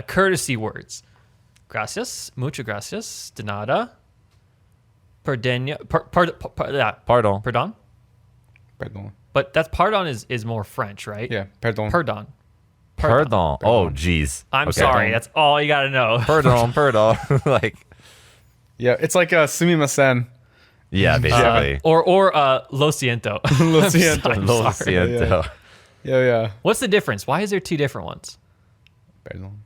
Courtesy words. Gracias, muchas gracias, de nada. Pardon. Pardon. Pardon. Perdón. But that's pardon is more French, right? Yeah, perdón. Pardon. Pardon. Oh, jeez. I'm Okay. sorry. That's all you got to know. Pardon. Pardon. Like, Yeah, it's like sumimasen. yeah, basically. Or lo siento. Lo siento. I'm Lo sorry. siento. Yeah. What's the difference? Why is there 2 different ones? Perdón.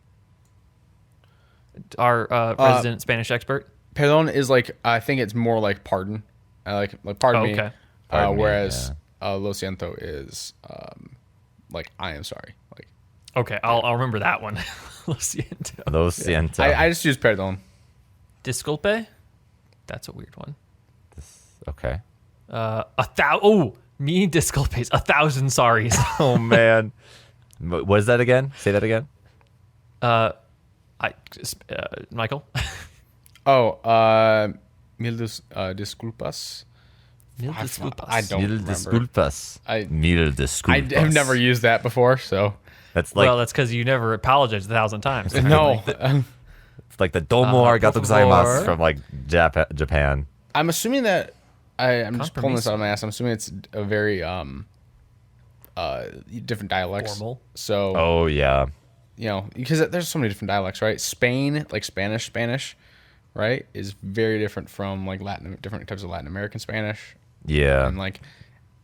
Our resident Spanish expert. Perdón is like, I think it's more like pardon. Like pardon me. Okay. Pardon me, Whereas lo siento is like I am sorry. Like Okay, I'll remember that one. Lo siento. Lo siento. I just use perdón. Disculpe. That's a weird one. Okay. Me disculpes. 1,000 sorries. Oh, man. What is that again? Say that again. Michael. Oh, mil disculpas. Mil I disculpas. don't Mil remember. disculpas. I- Mil I disculpas. have never used that before, so That's like Well, that's because you never apologized 1,000 times. no. it's like the domo arigato por gozaimasu favor. from like Japan. I'm assuming that I'm just pulling this Compromiso. out of my ass. I'm assuming it's a very different dialects. Formal. So Oh yeah. you know, because there's so many different dialects, right? Spain, like Spanish, right, is very different from like different types of Latin American Spanish. Yeah. And like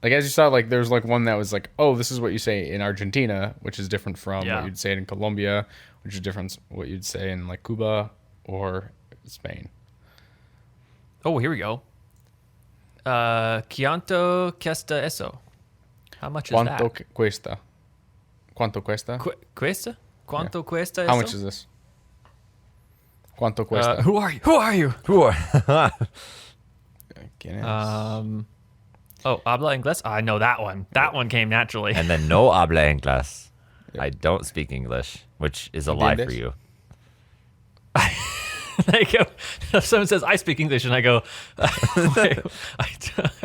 as you saw, like there's like one that was like, oh, this is what you say in Argentina, which is different from Yeah. what you'd say in Colombia, which is different what you'd say in like Cuba or Spain. Oh, here we go. Quanto cuesta eso? How much is Cuánto that? cuesta? Cuánto cuesta? Cuesta? Quanto cuesta eso? How much is this? Cuánto cuesta? Who are you? Who are you? Who are- ¿Quién es? Habla inglés? I know that one. That one came naturally. and then no habla inglés. I don't speak English, which is a lie for ¿Entiendes? you. Like, if someone says, I speak English, and I go, wait,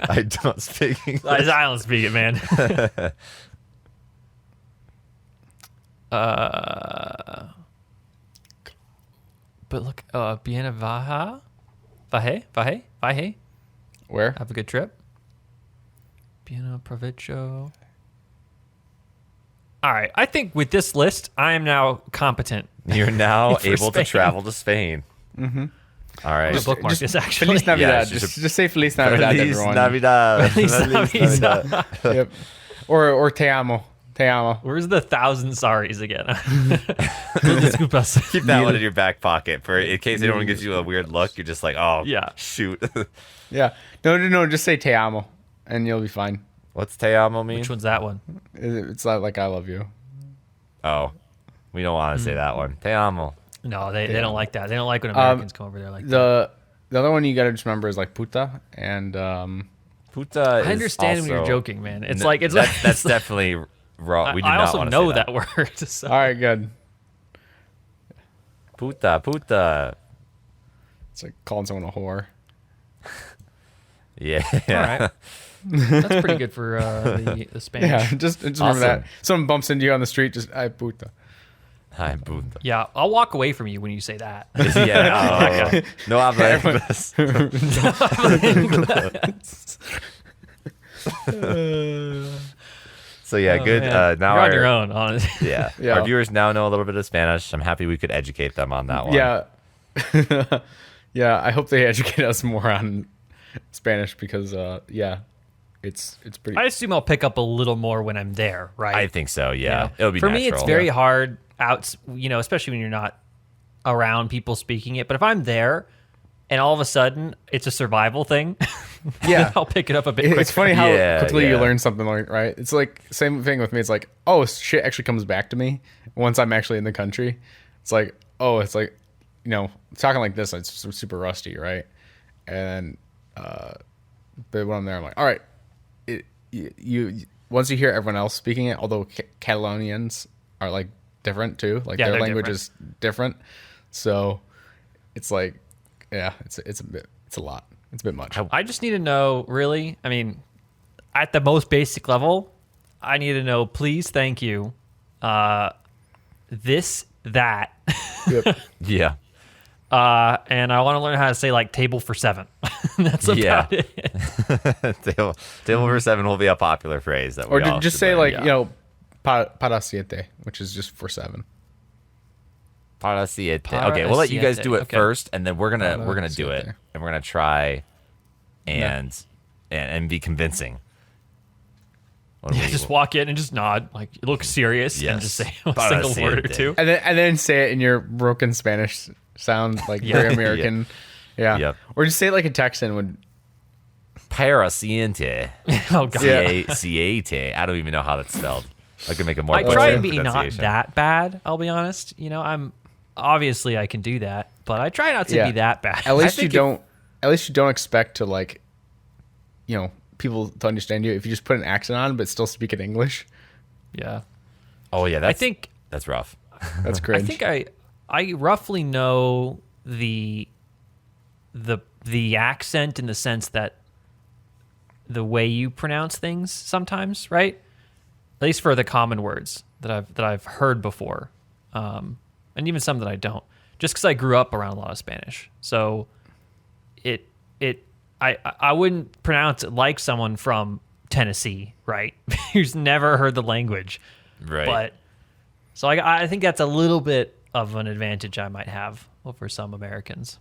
I don't speak English. I don't speak it, man. But look, bien vaja? Vahe? Where? Have a good trip. Bien provecho. All right, I think with this list, I am now competent. You're now For able to Spain. travel to Spain. Mm-hmm. All right. I'm gonna bookmark this actually. Feliz Navidad. Yeah, it's just just say Feliz Navidad, Feliz everyone. Navidad. Feliz Feliz Navidad. Yep. Or te amo. Te amo. Where's the 1,000 sorries again? Disculpas. Keep that one in your back pocket for in case anyone gives you a weird look. You're just like, oh, Yeah. shoot. Yeah. No. Just say te amo, and you'll be fine. What's te amo mean? Which one's that one? It's not like I love you. Oh, we don't want to say that one. Te amo. No, they don't like that. They don't like when Americans come over there like that. The other one you gotta just remember is like puta and Puta I understand when you're also- joking, man. It's No, like it's that's definitely We do I not also want to know say that word. So. All right, good. Puta. It's like calling someone a whore. Yeah. All right. That's pretty good for the Spanish. Yeah, just remember Awesome. that. Someone bumps into you on the street, just ay puta. Hi, puta. Yeah, I'll walk away from you when you say that. Yeah. Oh, no habla inglés. So yeah, good. Man, Now you're on our, your own, honestly. Yeah. Yeah. Our viewers now know a little bit of Spanish. I'm happy we could educate them on that one. Yeah. Yeah, I hope they educate us more on Spanish because yeah, it's pretty I assume I'll pick up a little more when I'm there, right? I think so. You Yeah. know? It'll be for natural. me. It's very hard especially when you're not around people speaking it. But if I'm there, and all of a sudden it's a survival thing, Yeah. I'll pick it up a bit quicker. It's funny how Yeah, quickly you yeah. learn something, like, right? It's like same thing with me. It's like, oh, shit actually comes back to me once I'm actually in the country. It's like, oh, it's like, talking like this, it's super rusty, right? And but when I'm there, I'm like, all right, you once you hear everyone else speaking it, although Catalonians are like different too, like Yeah, their they're language different. is different, so it's like, yeah, it's a lot. It's a bit much. I just need to know, really. I mean, at the most basic level, I need to know, please, thank you, this, that, Yep. Yeah. and I want to learn how to say like table for 7. That's about Yeah. it. Table for 7 will be a popular phrase that we Or all just should say learn. like, Yeah. para siete, which is just for 7. Para siete. Para Okay, we'll let you guys siete, do it okay. first, and then we're gonna Para do it, siete. and we're gonna try and be convincing. When Yeah, we- just walk in and just nod, like look serious, Yes. and just say a Para single word or siete. two. And then say it in your broken Spanish sound, like very American. Yeah. Yep. Or just say it like a Texan would. para siete. Oh god. Yeah. Siete. I don't even know how that's spelled. I can make a more I try butchered and be not pronunciation. that bad. I'll be honest. I'm obviously I can do that, but I try not to Yeah. be that bad. At least you think don't. At least you don't expect to, like, people to understand you if you just put an accent on but still speak in English. Yeah. Oh yeah, I think that's rough. That's I cringe. think I roughly know the accent in the sense that the way you pronounce things sometimes, right? At least for the common words that I've heard before, and even some that I don't. Just because I grew up around a lot of Spanish, so I wouldn't pronounce it like someone from Tennessee, right? Who's never heard the language. Right. But so I think that's a little bit of an advantage I might have over some Americans.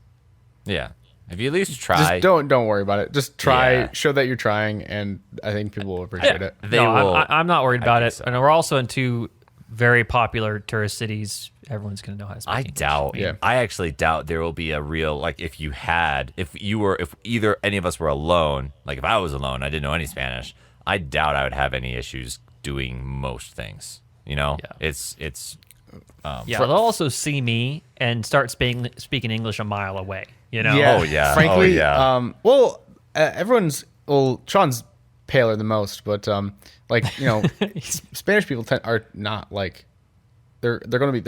Yeah. If you at least try, just don't worry about it. Just try, Yeah. show that you're trying, and I think people will appreciate it. they no, will. I'm not worried about think it. so. And we're also in 2 very popular tourist cities. Everyone's going to know how to speak I English. doubt. Yeah. I actually doubt there will be a real, like, if either any of us were alone, like if I was alone, I didn't know any Spanish, I doubt I would have any issues doing most things. Yeah. It's Yeah, they'll also see me and start speaking English a mile away. Yeah. Oh, yeah. Frankly, Oh, yeah. Sean's paler than most, but Spanish people are not like they're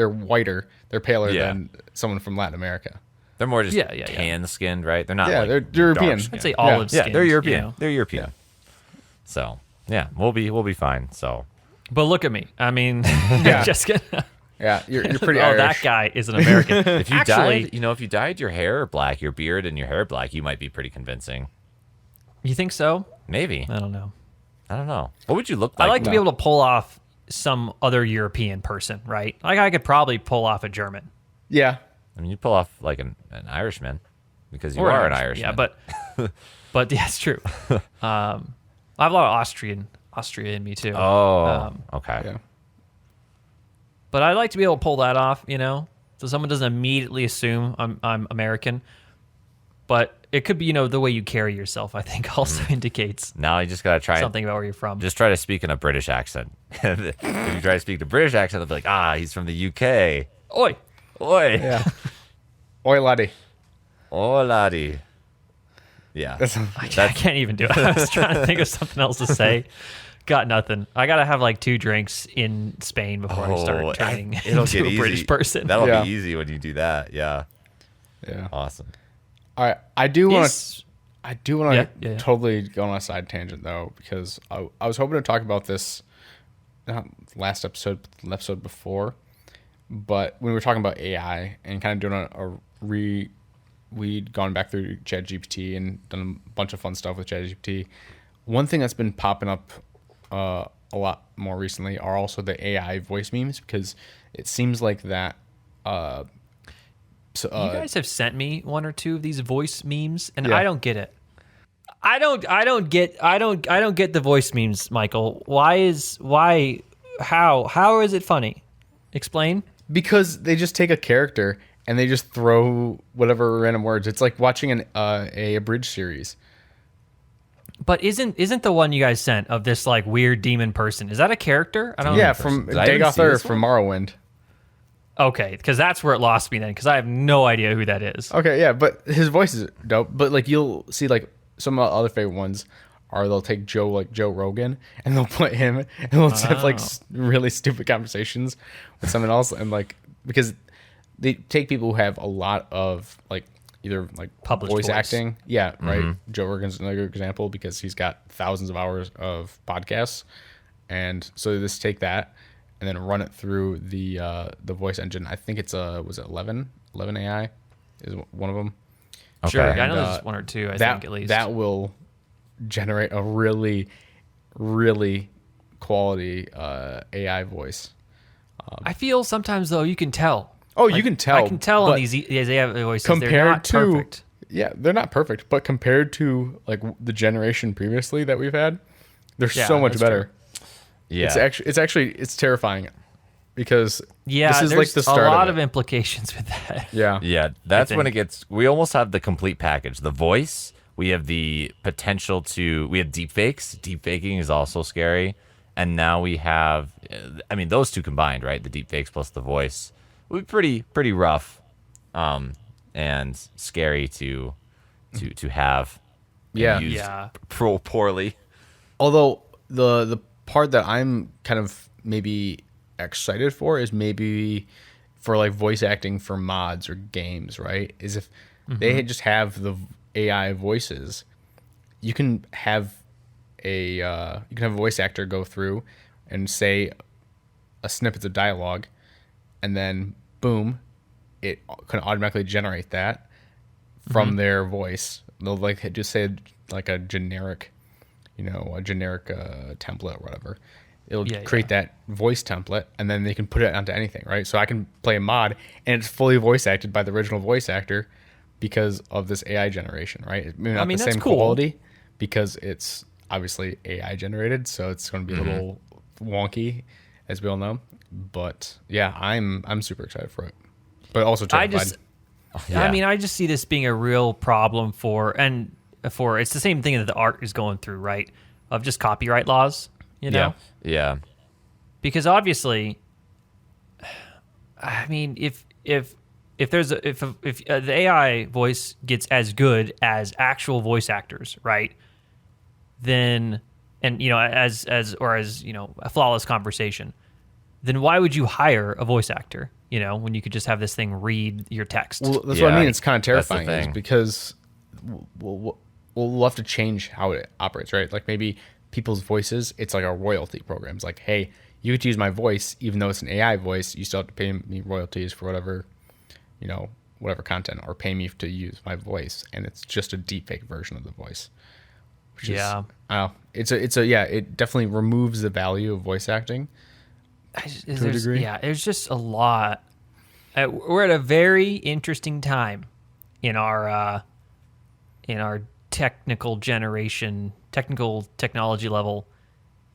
whiter, they're paler Yeah. than someone from Latin America. they're more just Yeah. tan skinned, right? They're not. Yeah, like, they're European. dark-skinned. I'd say olive Yeah, skin. they're European. They're European. So yeah, we'll be fine. So But look at me. I mean, Yeah. just kidding. Yeah, you're pretty Oh, Irish. that guy is an American. if you Actually, if you dyed your hair black, your beard and your hair black, you might be pretty convincing. you think so? Maybe. I don't know. I don't know. What would you look like? I like to be able to pull off some other European person, right? Like I could probably pull off a German. Yeah, I mean, you pull off like an Irishman because you Or are an Irishman. Irishman. Yeah, but yeah, it's true. I have a lot of Austria in me too. Oh, okay. yeah. But I like to be able to pull that off, so someone doesn't immediately assume I'm American. But it could be, the way you carry yourself, I think also indicates Now you just gotta try something about where you're from. Just try to speak in a British accent. If you try to speak a British accent, they'll be like, he's from the UK. Oi! Oi. Yeah. Oi, laddie. Oh, laddie. Yeah. That's I can't even do it. I was trying to think of something else to say Got nothing. I gotta have like 2 drinks in Spain before I start turning it'll into get a easy. British person. That'll Yeah. be easy when you do that. Yeah. Yeah. Awesome. All right. I do want to. Is- I do want to Yeah. totally go on a side tangent though, because I was hoping to talk about this, not last episode, but the episode before, but when we were talking about AI and kind of doing we'd gone back through ChatGPT and done a bunch of fun stuff with ChatGPT. One thing that's been popping up a lot more recently are also the AI voice memes, because it seems like that. You guys have sent me 1 or 2 of these voice memes, and Yeah. I don't get it. I don't get the voice memes, Michael. How is it funny? Explain. Because they just take a character and they just throw whatever random words. It's like watching a abridged series. But isn't the one you guys sent of this like weird demon person? Is that a character? I don't Yeah, know. from Did I even see Dagoth this from Morrowind. Okay, because that's where it lost me then, because I have no idea who that is. Okay, yeah, but his voice is dope. But like you'll see, like some of the other favorite ones are they'll take Joe Rogan and they'll put him and they'll just have like really stupid conversations with someone else, and like because they take people who have a lot of like either like Published voice voice. acting, yeah, right. Joe Rogan's another example because he's got thousands of hours of podcasts, and so they just take that and then run it through the voice engine. I think it's was it 11 AI is one of them. Sure, Okay. I know And, there's 1 or 2. I that think at least. that will generate a really, really quality AI voice. I feel sometimes though you can tell. Oh, you can tell. I can tell on but these AI voices compared they're not to perfect. yeah, they're not perfect, but compared to like the generation previously that we've had, they're Yeah, so much that's better. true. Yeah. It's terrifying because Yeah, this is there's like the start a lot of of implications with that. yeah. Yeah, that's when it think. gets. We almost have the complete package. The voice. We have the potential to. We have deepfakes. Deepfaking is also scary, and now we have. I mean, those two combined, right? The deepfakes plus the voice would be pretty rough, and scary to have. and Yeah. used Yeah. poorly. Although the part that I'm kind of maybe excited for is maybe for like voice acting for mods or games, right? Is if they just have the AI voices, you can have a voice actor go through and say a snippets of dialogue, and then boom, it can automatically generate that from their voice. They'll like just say like a generic template or whatever. It'll Yeah, create that voice template, and then they can put it onto anything, right? So I can play a mod, and it's fully voice acted by the original voice actor because of this AI generation, right? Maybe not mean, the that's same cool. quality because it's obviously AI generated, so it's going to be a little wonky, as we all know. But yeah, I'm super excited for it, but also terrified. I mean, I just see this being a real problem for it's the same thing that the art is going through, right? Of just copyright laws, you know? Yeah. Because obviously, I mean, if the AI voice gets as good as actual voice actors, right? Then, and you know, as you know, a flawless conversation, then why would you hire a voice actor? You know, when you could just have this thing read your text. Well, that's what I Yeah, mean. It's kind of that's the terrifying is thing. because we'll have to change how it operates, right? Like maybe people's voices, it's like a royalty program. It's like, hey, you get to use my voice, even though it's an AI voice, you still have to pay me royalties for whatever, whatever content, or pay me to use my voice, and it's just a deepfake version of the voice. Which Yeah. it definitely removes the value of voice acting. Degree. Yeah, there's just a lot. We're at a very interesting time in our technical technology level,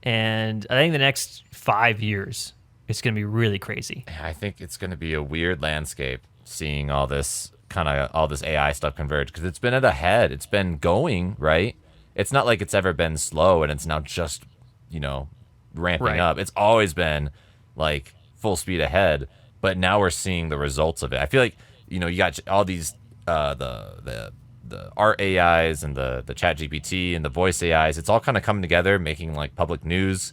and I think the next 5 years it's going to be really crazy. I think it's going to be a weird landscape seeing all this AI stuff converge, because it's been at a head. It's been going, right? It's not like it's ever been slow and it's now just, ramping Right. up. It's always been like full speed ahead, but now we're seeing the results of it. I feel like, you got all these the the art AIs and the Chat GPT and the voice AIs. It's all kind of coming together, making like public news,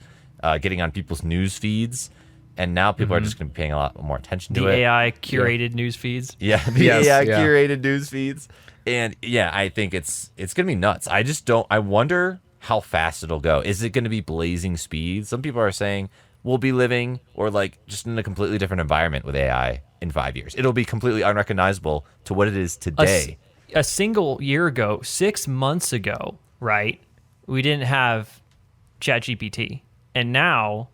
getting on people's news feeds, and now people are just going to be paying a lot more attention to The it. AI curated news feeds. Yeah, the Yes, AI yeah. curated news feeds, and yeah, I think it's going to be nuts. I just don't. I wonder how fast it'll go. Is it going to be blazing speed? Some people are saying we'll be living or like just in a completely different environment with AI in 5 years. It'll be completely unrecognizable to what it is today. A single year ago, 6 months ago, right? We didn't have ChatGPT, and now,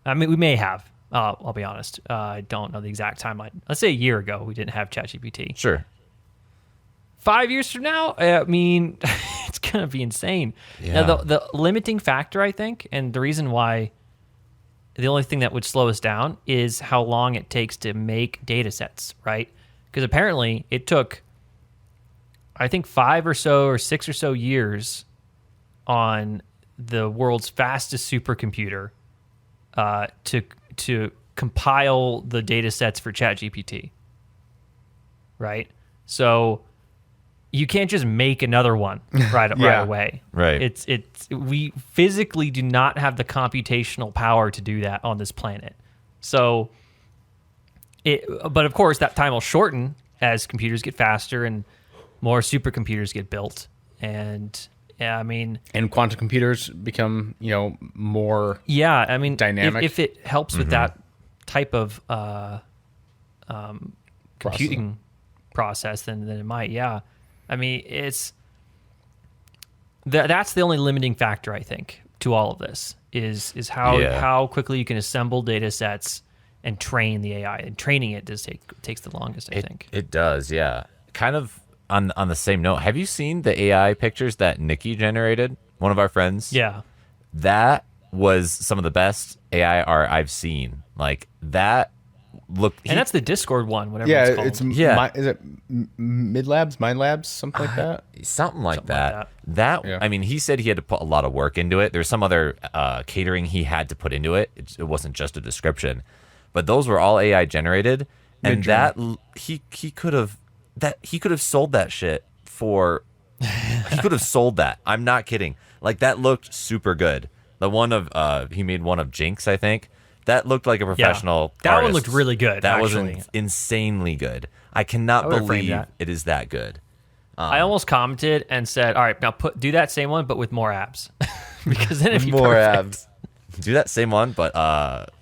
I mean, we may have. I'll be honest. I don't know the exact timeline. Let's say a year ago, we didn't have ChatGPT. Sure. 5 years from now, I mean, it's gonna be insane. Yeah. Now, the limiting factor, I think, and the reason why, the only thing that would slow us down is how long it takes to make data sets, right? Because apparently it took, I think, 5 or so or 6 or so years on the world's fastest supercomputer to compile the data sets for ChatGPT, right? So you can't just make another one right away. Right. We physically do not have the computational power to do that on this planet. So but of course that time will shorten as computers get faster and more supercomputers get built. And yeah, I mean, And quantum computers become, more. yeah, I mean, Dynamic. if it helps with that type of computing process, then it might. Yeah, I mean, that's the only limiting factor, I think, to all of this is how quickly you can assemble data sets and train the AI. And training it takes the longest, I think. It does, yeah. Kind of on the same note, have you seen the AI pictures that Nikki generated? One of our friends? Yeah. That was some of the best AI art I've seen. Like that looked And that's the Discord one, whatever Yeah, it's called. it's Yeah. is it Mid Labs, Mind Labs, something like that? something like Something like that. That Yeah. I mean, he said he had to put a lot of work into it. There's some other catering he had to put into it. It wasn't just a description, but those were all AI generated, and Mid-journey. he could have sold that shit for. He could have sold that. I'm not kidding. Like that looked super good. The one of he made one of Jinx, I think. That looked like a professional. That one artist. looked really good, That actually. was insanely good. I cannot I would've framed believe that. it is that good. I almost commented and said, all right, now do that same one, but with more abs. Because then it'd be More perfect. abs. Do that same one, but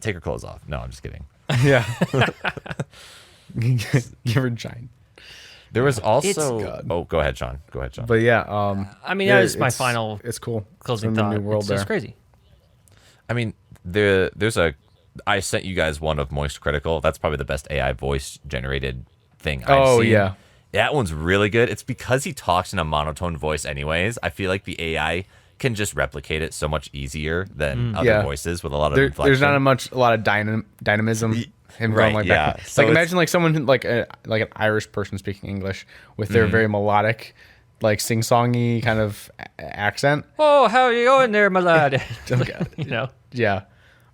take her clothes off. No, I'm just kidding. Yeah. Give her a giant. There was also. God. Oh, go ahead, Sean. Go ahead, Sean. But yeah, I mean, yeah, that was my it's- final It's cool. closing It's in thought. the new world It's there. just crazy. I mean, there's a. I sent you guys one of Moist Critical. That's probably the best AI voice generated thing I've Oh, seen. yeah. That one's really good. It's because he talks in a monotone voice, anyways. I feel like the AI can just replicate it so much easier than other Yeah. voices with a lot of There, inflection. there's not a lot of dynamism. Him right, going like yeah. that. So like it's- imagine like someone who, like an Irish person speaking English with their very melodic, like sing-songy kind of accent. Oh, how are you going there, my lad? Okay. You know, Yeah,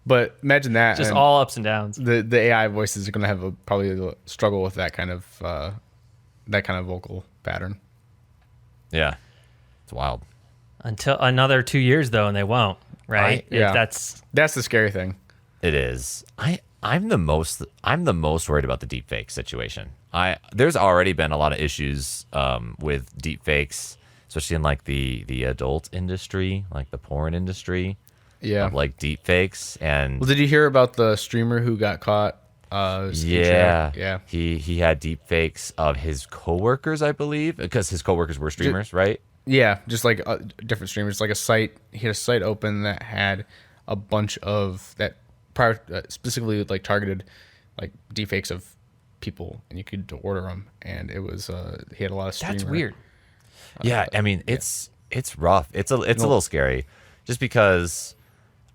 but imagine that. just and all ups and downs. the AI voices are going to have probably a struggle with that kind of vocal pattern. Yeah, it's wild. Until another 2 years, though, and they won't, right? Yeah. That's That's the scary thing. It is. I'm the most worried about the deepfake situation. There's already been a lot of issues with deepfakes, especially in like the adult industry, like the porn industry, Yeah. of like deepfakes. And Well, did you hear about the streamer who got caught? yeah, Yeah. he had deepfakes of his coworkers, I believe, because his coworkers were streamers, right? Yeah, just like different streamers. Like a site, he had a site open that had a bunch of that specifically like targeted like deepfakes of people, and you could order them. And it was he had a lot of streamer. that's weird. Yeah, I mean it's rough. It's a little scary, just because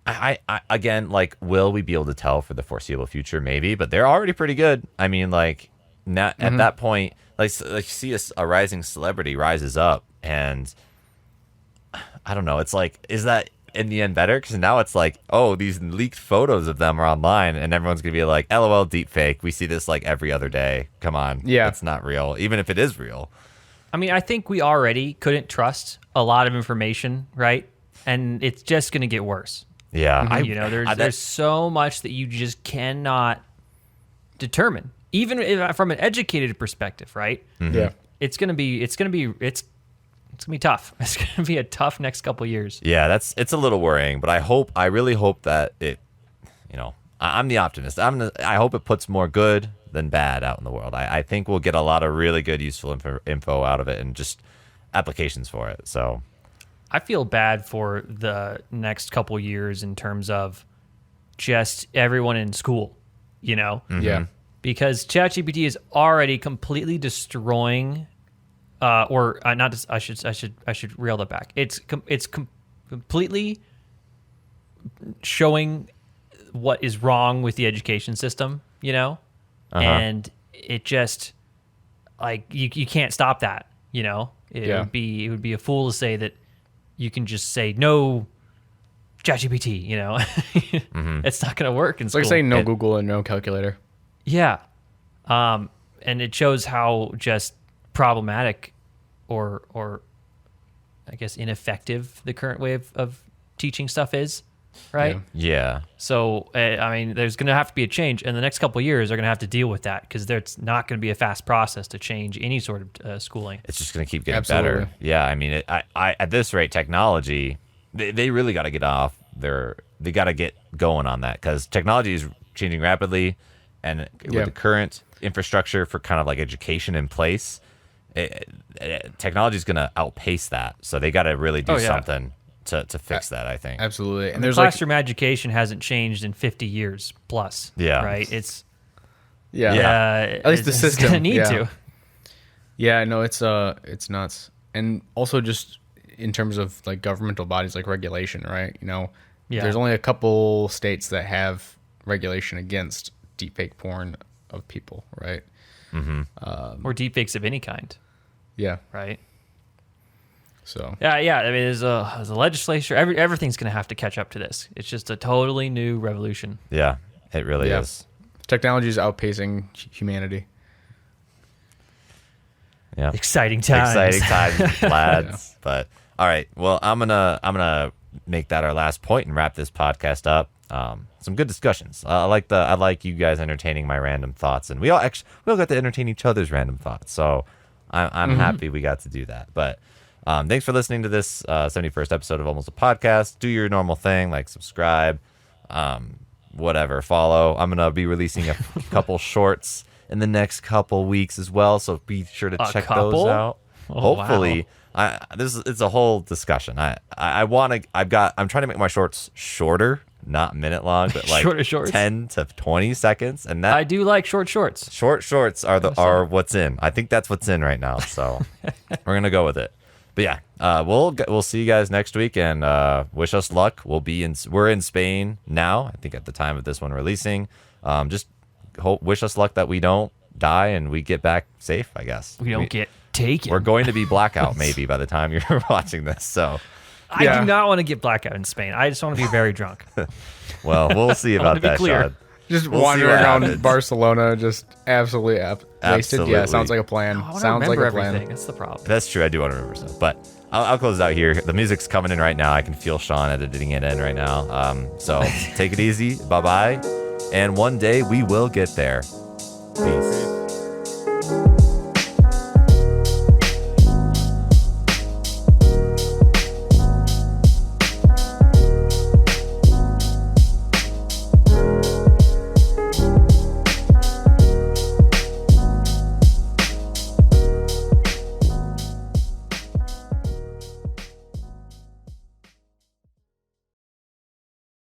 I again, like, will we be able to tell for the foreseeable future? Maybe, but they're already pretty good. I mean, like, not at that point, like see a rising celebrity rises up, and I don't know. It's like, is that in the end better? Because now it's like, oh, these leaked photos of them are online, and everyone's gonna be like, LOL, deep fake. We see this like every other day. Come on, Yeah. it's not real, even if it is real. I mean, I think we already couldn't trust a lot of information, right? And it's just going to get worse. Yeah. There's so much that you just cannot determine, even from an educated perspective, right? Yeah. It's gonna be tough. It's gonna be a tough next couple years. Yeah, it's a little worrying, but I really hope that it, I'm the optimist. I hope it puts more good than bad out in the world. I think we'll get a lot of really good, useful info out of it and just applications for it. So I feel bad for the next couple years in terms of just everyone in school, Yeah. because ChatGPT is already completely destroying, I should reel that back. It's completely showing what is wrong with the education system, and it just like you can't stop that, It would be a fool to say that you can just say no ChatGPT, It's not going to work in It's school. like saying no Google and no calculator. Yeah. And it shows how just problematic or I guess ineffective the current way of teaching stuff is, right? yeah. So, there's going to have to be a change, and the next couple of years are going to have to deal with that because there's not going to be a fast process to change any sort of schooling. It's just going to keep getting Absolutely. better. Yeah, I mean, at this rate, technology, they really got to get off they got to get going on that because technology is changing rapidly, and with the current infrastructure for kind of like education in place, technology is going to outpace that. So they got to really do something to fix that, I think. Absolutely. And The there's classroom education hasn't changed in 50 years plus. Yeah. Right? It's Yeah. At least the it's system. gonna need to. Yeah, no, it's nuts. And also just in terms of like governmental bodies like regulation, right? Yeah. There's only a couple states that have regulation against deepfake porn of people, right? Or deepfakes of any kind, Yeah. right? So Yeah. I mean, there's a legislature. Everything's going to have to catch up to this. It's just a totally new revolution. Yeah, it really is. technology is outpacing humanity. Yeah. Exciting times. Exciting times, lads. But all right, well, I'm gonna make that our last point and wrap this podcast up. Some good discussions. I like you guys entertaining my random thoughts, and we all got to entertain each other's random thoughts. So I'm happy we got to do that. But thanks for listening to this 71st episode of Almost a Podcast. Do your normal thing, like subscribe, whatever, follow. I'm gonna be releasing a couple shorts in the next couple weeks as well, so be sure to check those out. Oh, Hopefully, it's a whole discussion. I'm trying to make my shorts shorter, not minute long, but like Shorter shorts? 10 to 20 seconds, and that I do like short shorts. short shorts are what's in. I think that's what's in right now, so we're gonna go with it. But yeah, we'll see you guys next week, and wish us luck. We're in Spain now. I think at the time of this one releasing, just wish us luck that we don't die and we get back safe, I guess. We don't get taken. We're going to be blackout maybe by the time you're watching this. So, I Yeah. do not want to get blackout in Spain. I just want to be very drunk. well, we'll see about to be that, clear. Sean. Just We'll see wandering what around happens. Barcelona, just absolutely wasted. Yeah, Absolutely. sounds like a plan. I want to Sounds like remember a plan. everything. That's the problem. That's true. I do want to remember stuff, but I'll close it out here. The music's coming in right now. I can feel Sean editing it in right now. So take it easy. Bye-bye. And one day we will get there. Peace.